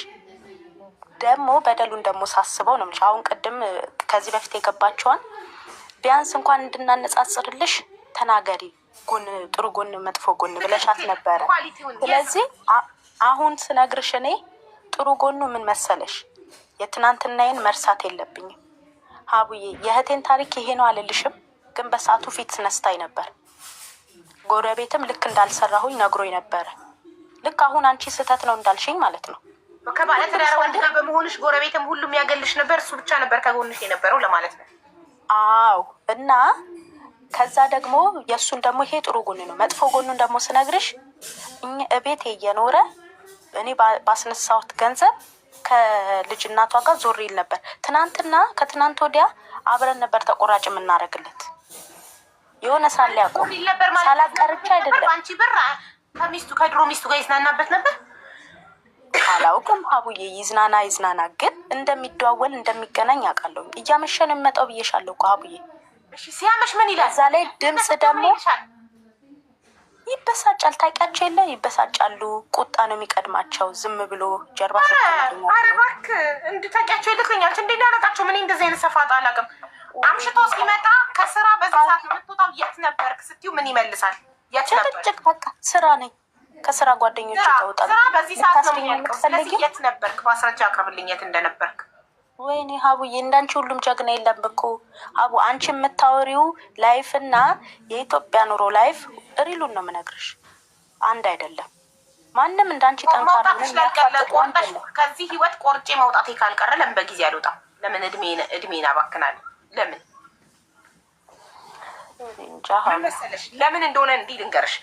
ደግሞ በደሉን ደግሞ ሳስበው ነው የምልሽ። አሁን ቅድም ከዚህ በፊት የገባችዋን ቢያንስ እንኳን እንድናነጻጽርልሽ ተናገሪ፣ ጎን ጥሩ ጎን መጥፎ ጎን ብለሻት ነበረ። ስለዚህ አሁን ስነግርሽ እኔ ጥሩ ጎኑ ምን መሰለሽ? የትናንትናዬን መርሳት የለብኝም ሀቡዬ። የእህቴን ታሪክ ይሄ ነው አልልሽም፣ ግን በሰዓቱ ፊት ስነስታኝ ነበር። ጎረቤትም ልክ እንዳልሰራሁኝ ነግሮኝ ነበረ። ልክ አሁን አንቺ ስህተት ነው እንዳልሽኝ ማለት ነው። ከባለትዳር ወንድ ጋር በመሆንሽ ጎረቤትም ሁሉም ያገልሽ ነበር፣ እሱ ብቻ ነበር ከጎንሽ የነበረው ለማለት ነው። አዎ። እና ከዛ ደግሞ የእሱን ደግሞ ይሄ ጥሩ ጎን ነው። መጥፎ ጎኑን ደግሞ ስነግርሽ እቤት እየኖረ እኔ ባስነሳሁት ገንዘብ ከልጅ እናቷ ጋር ዞር ይል ነበር። ትናንትና ከትናንት ወዲያ አብረን ነበር ተቆራጭ የምናደርግለት። የሆነ ሳለ ያቆም ሳላቀርቻ አይደለም አንቺ ብር ከሚስቱ ከድሮ ሚስቱ ጋር ይዝናናበት ነበር። አላውቅም ሀቡዬ፣ ይዝናና ግን እንደሚደዋወል እንደሚገናኝ አውቃለሁ። እያመሸን መጣው ብዬሻለሁ እኮ ሀቡዬ። እሺ ሲያመሽ ምን ይላል? እዛ ላይ ድምፅ ደግሞ ይበሳጫል። ታውቂያቸው የለ ይበሳጫሉ። ቁጣ ነው የሚቀድማቸው። ዝም ብሎ ጀርባ አረባክ እንድታውቂያቸው ይልክኛል። እንዴ ያለቃቸው ምን እንደዚህ አይነት ሰፋጣ አላውቅም። አምሽቶ ሲመጣ ከስራ በዚህ ሰዓት የምትወጣው የት ነበርክ ስትይው ምን ይመልሳል? የት ነበርክ? በቃ ስራ ነኝ ከስራ ጓደኞች ተውጣ ስራ በዚህ ሰዓት ነው የሚያልቀው። ስለዚህ የት ነበርክ? ማስረጃ አቅርብልኝ የት እንደነበርክ። ወይኔ ሀቡዬ እንዳንቺ ሁሉም ጀግና የለም እኮ ሀቡ። አንቺ የምታወሪው ላይፍ እና የኢትዮጵያ ኑሮ ላይፍ ሪሉን ነው የምነግርሽ፣ አንድ አይደለም። ማንም እንዳንቺ ጠንካራ ነው። ከዚህ ህይወት ቆርጬ መውጣቴ ካልቀረ ለምን በጊዜ አልወጣም? ለምን እድሜን አባክናለሁ? ለምን መሰለሽ? ለምን እንደሆነ እንዲህ ልንገርሽ።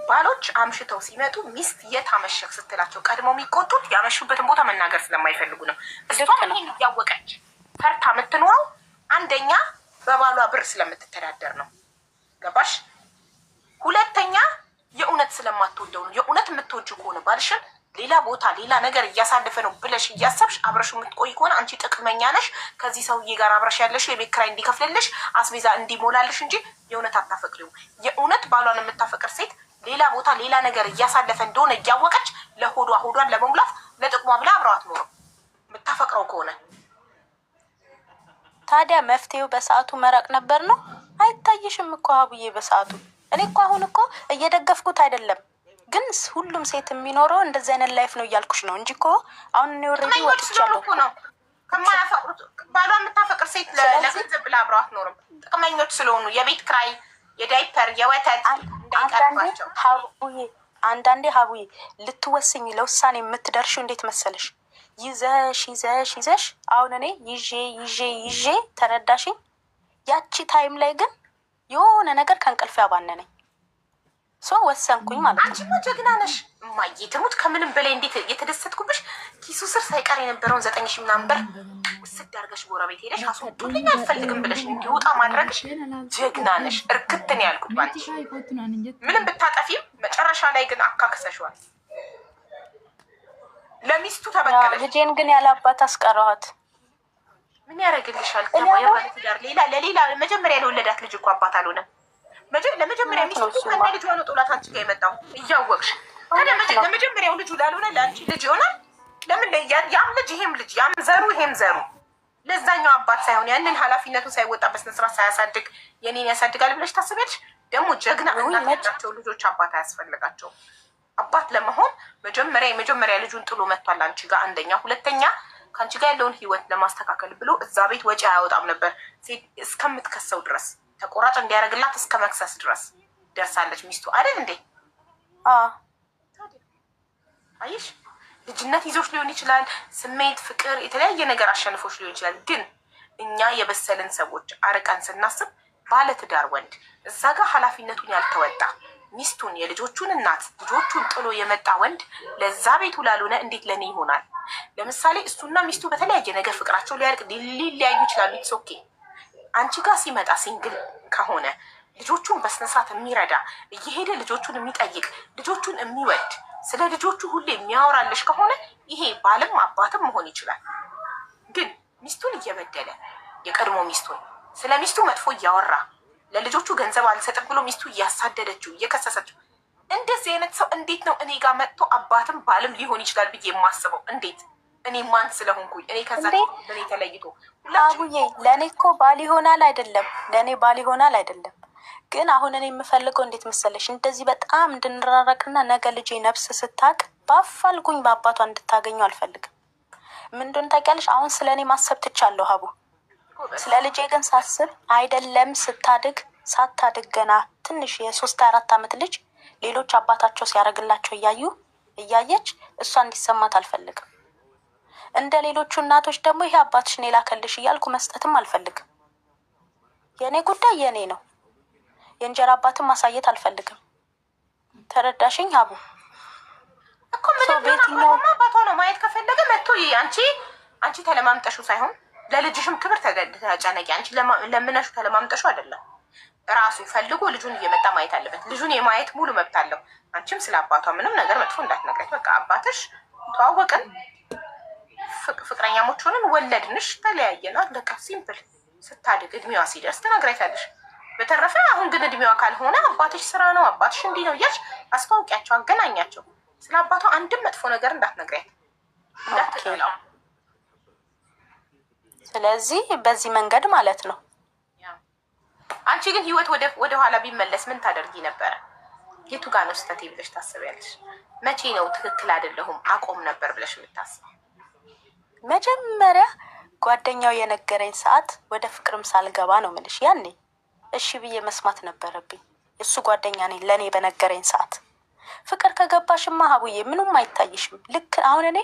ባሎች አምሽተው ሲመጡ ሚስት የት አመሸክ ስትላቸው ቀድሞ የሚቆጡት ያመሹበትን ቦታ መናገር ስለማይፈልጉ ነው። እሷም ይሄን እያወቀች ፈርታ የምትኖረው አንደኛ በባሏ ብር ስለምትተዳደር ነው። ገባሽ? ሁለተኛ የእውነት ስለማትወደው ነው። የእውነት የምትወጁ ከሆነ ባልሽን ሌላ ቦታ ሌላ ነገር እያሳለፈ ነው ብለሽ እያሰብሽ አብረሽ የምትቆይ ከሆነ አንቺ ጥቅመኛ ነሽ። ከዚህ ሰውዬ ጋር አብረሽ ያለሽ የቤት ኪራይ እንዲከፍልልሽ አስቤዛ እንዲሞላልሽ እንጂ የእውነት አታፈቅሪው። የእውነት ባሏን የምታፈቅር ሴት ሌላ ቦታ ሌላ ነገር እያሳለፈ እንደሆነ እያወቀች ሆዷን ለመሙላት ለጥቅሟ ብላ አብረዋት ኖሮ የምታፈቅረው ከሆነ ታዲያ መፍትሄው በሰዓቱ መራቅ ነበር ነው። አይታይሽም እኮ ሀቡዬ በሰዓቱ። እኔ እኮ አሁን እኮ እየደገፍኩት አይደለም፣ ግን ሁሉም ሴት የሚኖረው እንደዚህ አይነት ላይፍ ነው እያልኩሽ ነው እንጂ እኮ አሁን እኔ ወሬ ወጥቻለሁ ነው። ከማያፈቅሩት ባሏ የምታፈቅር ሴት ለገንዘብ ብላ አብረዋት ኖርም ጥቅመኞች ስለሆኑ የቤት ኪራይ የዳይፐር የወተት አንዳንዴ ሀቡዬ ልትወስኝ ለውሳኔ የምትደርሺው እንዴት መሰለሽ? ይዘሽ አሁን እኔ ይዤ ተረዳሽኝ። ያቺ ታይም ላይ ግን የሆነ ነገር ከእንቅልፍ ያባነነኝ ወሰንኩኝ ማለት ነው። አንቺማ ጀግና ነሽ እማዬ ትሙት። ከምንም በላይ እንዴት የተደሰትኩብሽ ኪሱ ስር ሳይቀር የነበረውን 9,000 ምናምን ብር ውስድ አድርገሽ ጎረቤት ሄደሽ አስወጡልኝ አልፈልግም ብለሽ እንዲወጣ ማድረግሽ ጀግና ነሽ። እርክትን ያልኩባት ምንም ብታጠፊም መጨረሻ ላይ ግን አካክሰሽዋል። ለሚስቱ ተበቀለሽ። ልጄን ግን ያለ አባት አስቀረዋት። ምን ያደርግልሻል? ባለትዳር ለሌላ መጀመሪያ ለወለዳት ልጅ እኮ አባት አልሆነም። ለመጀመሪያ ሚስቱ ከነ ልጅ ሆኖ ጦላት አንቺ ጋር የመጣው እያወቅሽ ታዲያ ለመጀመሪያው ልጁ ላልሆነ ለአንቺ ልጅ ይሆናል። ለምን ያም ልጅ ያም ይሄም ዘሩ ለዛኛው አባት ሳይሆን ያንን ኃላፊነቱን ሳይወጣ በስነ ስርዓት ሳያሳድግ የኔን ያሳድጋል ብለሽ ታስቢያለሽ? ደግሞ ጀግና እናቶቻቸው ልጆች አባት አያስፈልጋቸው። አባት ለመሆን የመጀመሪያ ልጁን ጥሎ መጥቷል አንቺ ጋር። አንደኛ፣ ሁለተኛ ከአንቺ ጋር ያለውን ህይወት ለማስተካከል ብሎ እዛ ቤት ወጪ አያወጣም ነበር። ሴት እስከምትከሰው ድረስ ተቆራጭ እንዲያደርግላት እስከ መክሰስ ድረስ ደርሳለች ሚስቱ አይደል እንዴ? አይሽ ልጅነት ይዞች ሊሆን ይችላል፣ ስሜት፣ ፍቅር፣ የተለያየ ነገር አሸንፎች ሊሆን ይችላል። ግን እኛ የበሰልን ሰዎች አርቀን ስናስብ ባለትዳር ወንድ እዛ ጋር ኃላፊነቱን ያልተወጣ ሚስቱን የልጆቹን እናት ልጆቹን ጥሎ የመጣ ወንድ ለዛ ቤቱ ላልሆነ እንዴት ለኔ ይሆናል? ለምሳሌ እሱና ሚስቱ በተለያየ ነገር ፍቅራቸው ሊያልቅ ሊለያዩ ይችላሉ። ኦኬ አንቺ ጋር ሲመጣ ሲንግል ከሆነ ልጆቹን በስነስርዓት የሚረዳ እየሄደ ልጆቹን የሚጠይቅ ልጆቹን የሚወድ ስለ ልጆቹ ሁሌ የሚያወራልሽ ከሆነ ይሄ ባልም አባትም መሆን ይችላል። ግን ሚስቱን እየበደለ የቀድሞ ሚስቱን ስለ ሚስቱ መጥፎ እያወራ ለልጆቹ ገንዘብ አልሰጥም ብሎ ሚስቱ እያሳደደችው እየከሰሰችው፣ እንደዚህ አይነት ሰው እንዴት ነው እኔ ጋር መጥቶ አባትም ባልም ሊሆን ይችላል ብዬ የማስበው? እንዴት እኔ ማን ስለሆንኩኝ እኔ ከዛ ለኔ ተለይቶ አቡዬ ለእኔ እኮ ባል ይሆናል አይደለም፣ ለእኔ ባል ይሆናል አይደለም። ግን አሁን እኔ የምፈልገው እንዴት መሰለሽ? እንደዚህ በጣም እንድንራረቅና ነገ ልጄ ነፍስ ስታቅ በአፋልጉኝ በአባቷ እንድታገኙ አልፈልግም። ምን እንደሆነ ታውቂያለሽ? አሁን ስለ እኔ ማሰብ ትቻለሁ ሀቡ። ስለ ልጄ ግን ሳስብ አይደለም ሳታድግ ገና ትንሽ የ3-4 ዓመት ልጅ ሌሎች አባታቸው ሲያደርግላቸው እያየች እሷ እንዲሰማት አልፈልግም። እንደ ሌሎቹ እናቶች ደግሞ ይሄ አባትሽን የላከልሽ እያልኩ መስጠትም አልፈልግም። የእኔ ጉዳይ የእኔ ነው። የእንጀራ አባትን ማሳየት አልፈልግም። ተረዳሽኝ ሀቡ? እኮ ምንም አባቷ ነው ማየት ከፈለገ መጥቶ አንቺ ተለማምጠሹ ሳይሆን ለልጅሽም ክብር ተጨነቂ። አንቺ ለምነሹ ተለማምጠሹ አይደለም። ራሱ ፈልጎ ልጁን እየመጣ ማየት አለበት። ልጁን የማየት ሙሉ መብት አለው። አንቺም ስለ አባቷ ምንም ነገር መጥፎ እንዳትነግረች። በቃ አባትሽ ተዋወቅን፣ ፍቅረኛሞች ሆንን፣ ወለድንሽ፣ ተለያየን፣ አለቀ። ሲምፕል። ስታድግ እድሜዋ ሲደርስ ትነግረታለሽ። በተረፈ አሁን ግን እድሜዋ ካልሆነ አባትሽ ስራ ነው፣ አባትሽ እንዲህ ነው እያልሽ አስታውቂያቸው፣ አገናኛቸው። ስለ አባቷ አንድም መጥፎ ነገር እንዳትነግሪያት፣ እንዳትጠላው። ስለዚህ በዚህ መንገድ ማለት ነው። አንቺ ግን ህይወት ወደ ኋላ ቢመለስ ምን ታደርጊ ነበረ? የቱ ጋር ነው ስህተቴ ብለሽ ታስቢያለሽ? መቼ ነው ትክክል አይደለሁም አቆም ነበር ብለሽ የምታስበው? መጀመሪያ ጓደኛው የነገረኝ ሰዓት ወደ ፍቅርም ሳልገባ ነው የምልሽ። ያኔ እሺ ብዬ መስማት ነበረብኝ። እሱ ጓደኛ ነኝ ለእኔ በነገረኝ ሰዓት። ፍቅር ከገባሽማ ሀቡዬ ምንም አይታይሽም። ልክ አሁን እኔ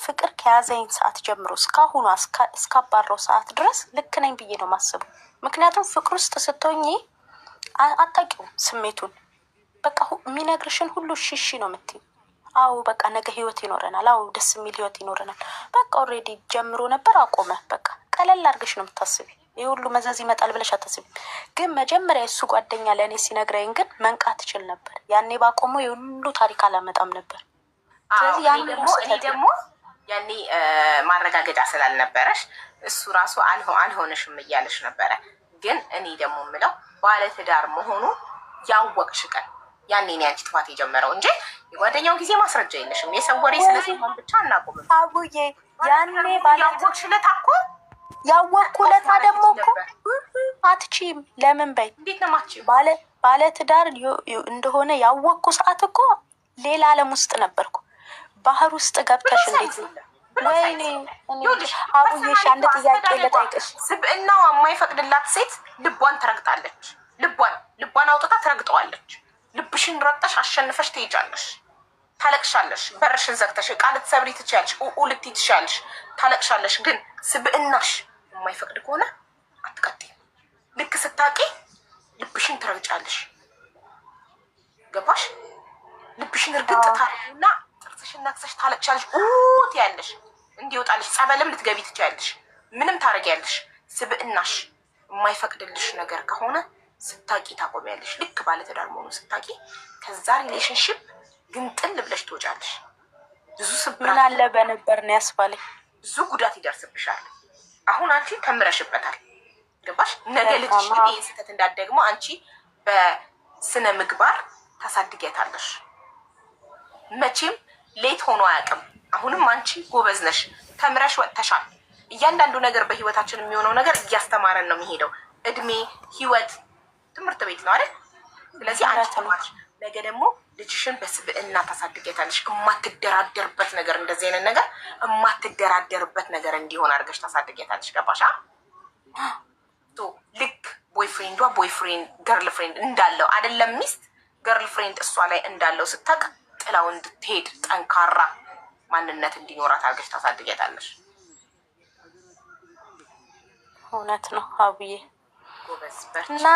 ፍቅር ከያዘኝ ሰዓት ጀምሮ እስካሁኑ እስካባረው ሰዓት ድረስ ልክ ነኝ ብዬ ነው ማስበው። ምክንያቱም ፍቅር ውስጥ ስትሆኚ አታውቂውም ስሜቱን። በቃ የሚነግርሽን ሁሉ እሺ ነው የምትይው። አዎ በቃ ነገ ህይወት ይኖረናል፣ አዎ ደስ የሚል ህይወት ይኖረናል። በቃ ኦልሬዲ ጀምሮ ነበር አቆመ። በቃ ቀለል አድርገሽ ነው የምታስቢ። ይህ ሁሉ መዘዝ ይመጣል ብለሽ አታስቢ። ግን መጀመሪያ የእሱ ጓደኛ ለእኔ ሲነግረኝ ግን መንቃት እችል ነበር። ያኔ ባቆመው የሁሉ ታሪክ አላመጣም ነበር። ስለዚህ እኔ ደግሞ ያኔ ማረጋገጫ ስላልነበረሽ እሱ ራሱ አልሆነሽም እያለሽ ነበረ። ግን እኔ ደግሞ የምለው ባለትዳር መሆኑ ያወቅሽ ቀን ያኔ ነው ያንቺ ጥፋት የጀመረው እንጂ የጓደኛው ጊዜ ማስረጃ የለሽም። የሰው ወሬ ስለሰማን ብቻ እናቆምም። አቡዬ ያኔ ያወቅሽለት እኮ ያወቅኩለታ ደግሞ እኮ አትችይም። ለምን በይ እንዴት ነው ማትችይው? ባለትዳር እንደሆነ ያወቅኩ ሰዓት እኮ ሌላ ዓለም ውስጥ ነበርኩ። ባህር ውስጥ ገብተሽ እንዴት ነው? ወይኔ አቡዬሽ አንድ ጥያቄ ልጠይቅሽ። ስብዕናዋ የማይፈቅድላት ሴት ልቧን ትረግጣለች። ልቧን አውጥታ ትረግጠዋለች። ልብሽን ረግጠሽ አሸንፈሽ ትሄጃለሽ። ታለቅሻለሽ። በርሽን ዘግተሽ ዕቃ ልትሰብሪ ትችያለሽ። ልትይ ትችያለሽ። ታለቅሻለሽ። ግን ስብዕናሽ የማይፈቅድ ከሆነ አትቀጥይም። ልክ ስታቂ ልብሽን ትረግጫለሽ። ገባሽ? ልብሽን እርግጥ ታርጉና ጥርስሽን ነክሰሽ ታለቅሻለሽ። ትያለሽ። እንዲወጣልሽ ጸበልም ልትገቢ ትችያለሽ። ምንም ታረጊያለሽ። ስብዕናሽ የማይፈቅድልሽ ነገር ከሆነ ስታቂ ታቆሚያለሽ። ልክ ባለትዳር መሆኑ ስታቂ ከዛ ሪሌሽንሽፕ ግን ጥል ብለሽ ትወጫለሽ። ብዙ ምን አለ በነበር ነው ያስባለኝ። ብዙ ጉዳት ይደርስብሻል። አሁን አንቺ ተምረሽበታል። ገባሽ? ነገ ልጅሽ ግን ይህን ስህተት እንዳትደግሞ አንቺ በስነ ምግባር ታሳድጊያታለሽ። መቼም ሌት ሆኖ አያውቅም። አሁንም አንቺ ጎበዝ ነሽ፣ ተምረሽ ወጥተሻል። እያንዳንዱ ነገር በህይወታችን የሚሆነው ነገር እያስተማረን ነው የሚሄደው። እድሜ፣ ህይወት ትምህርት ቤት ነው አይደል? ስለዚህ አንቺ ተማርሽ። ነገ ደግሞ ልጅሽን በስብዕና ታሳድጊያታለሽ። የማትደራደርበት ነገር እንደዚህ አይነት ነገር የማትደራደርበት ነገር እንዲሆን አድርገሽ ታሳድጊያታለሽ። ገባሽ? ልክ ቦይፍሬንድ ገርል ፍሬንድ እንዳለው አይደለም ሚስት ገርል ፍሬንድ እሷ ላይ እንዳለው ስታውቅ ጥላው እንድትሄድ ጠንካራ ማንነት እንዲኖራት አድርገሽ ታሳድጊያታለሽ። እውነት ነው አብዬ። እና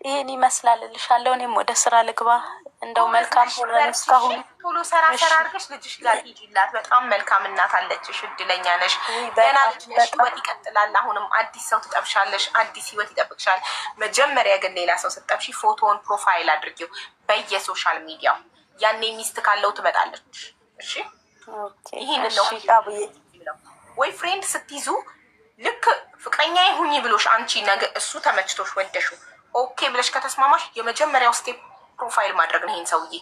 ይሄን ይመስላል እልሻለሁ። እኔም ወደ ስራ ልግባ። እንደው መልካም ሆነ እስካሁን ቶሎ ሰራ አድርገሽ ልጅሽ ጋር ሂጂላት። በጣም መልካም እናት አለችሽ። እድለኛ ነሽ። ገና ልጅ ነሽ። ህይወት ይቀጥላል። አሁንም አዲስ ሰው ትጠብሻለሽ። አዲስ ህይወት ይጠብቅሻል። መጀመሪያ ግን ሌላ ሰው ስትጠብሺ ፎቶውን ፕሮፋይል አድርጊው በየሶሻል ሚዲያው። ያኔ ሚስት ካለው ትመጣለች። እሺ ይሄን ነው ወይ ፍሬንድ ስትይዙ ልክ ፍቅረኛ ይሁኝ ብሎሽ አንቺ ነገ እሱ ተመችቶሽ ወደሹ ኦኬ ብለሽ ከተስማማሽ የመጀመሪያው ስቴፕ ፕሮፋይል ማድረግ ነው። ይሄን ሰውዬ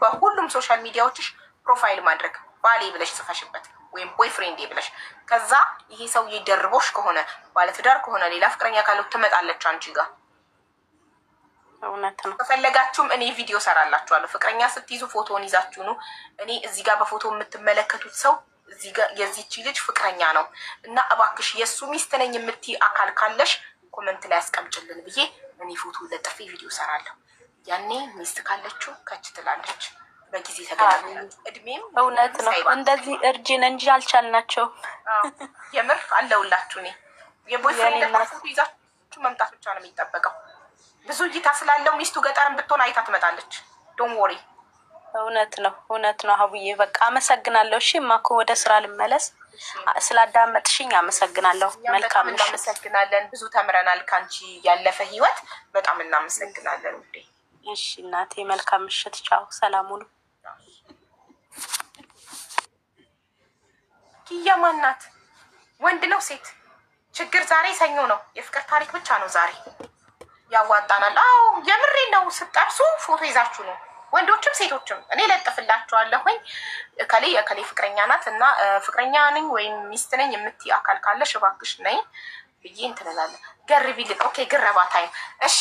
በሁሉም ሶሻል ሚዲያዎችሽ ፕሮፋይል ማድረግ ባሌ ብለሽ ጽፈሽበት ወይም ቦይ ፍሬንዴ ብለሽ። ከዛ ይሄ ሰውዬ ደርቦሽ ከሆነ ባለትዳር ከሆነ ሌላ ፍቅረኛ ካለው ትመጣለች አንቺ ጋር። እውነት ነው። ከፈለጋችሁም እኔ ቪዲዮ ሰራላችኋለሁ። ፍቅረኛ ስትይዙ ፎቶውን ይዛችሁ ነው። እኔ እዚህ ጋር በፎቶ የምትመለከቱት ሰው እዚህ ጋር የዚህች ልጅ ፍቅረኛ ነው እና እባክሽ የእሱ ሚስት ነኝ የምትይ አካል ካለሽ ኮመንት ላይ አስቀምጭልን ብዬ እኔ ፎቶ ለጥፌ ቪዲዮ ሰራለሁ። ያኔ ሚስት ካለችው ከች ትላለች። በጊዜ ተገናኙ። እድሜም እውነት ነው። እንደዚህ እርጅን እንጂ አልቻልናቸው። የምር አለውላችሁ። እኔ የቦይፍሬንድ ፎቶ ይዛችሁ መምጣት ብቻ ነው የሚጠበቀው። ብዙ እይታ ስላለው ሚስቱ ገጠርን ብትሆን አይታ ትመጣለች። ዶንት ወሪ እውነት ነው ሀቡዬ። በቃ አመሰግናለሁ። እሺ ማኮ ወደ ስራ ልመለስ። ስላዳመጥሽኝ አመሰግናለሁ። መልካም ምሽት። እናመሰግናለን። ብዙ ተምረናል ካንቺ ያለፈ ህይወት። በጣም እናመሰግናለን ውዴ። እሺ እናቴ መልካም ምሽት። ቻው፣ ሰላም ሁኑ። ኪያ ማናት? ወንድ ነው ሴት? ችግር ዛሬ ሰኞ ነው። የፍቅር ታሪክ ብቻ ነው ዛሬ። ያዋጣናል። አዎ የምሬ ነው። ስጠብሱ ፎቶ ይዛችሁ ነው ወንዶችም ሴቶችም። እኔ ለጥፍላችኋለሁኝ እከሌ የከሌ ፍቅረኛ ናት እና ፍቅረኛ ነኝ ወይም ሚስት ነኝ የምትይ አካል ካለሽ እባክሽ ነኝ ብዬ እንትን እላለሁ። ገርቢልን። ኦኬ ግረባ ታይም። እሺ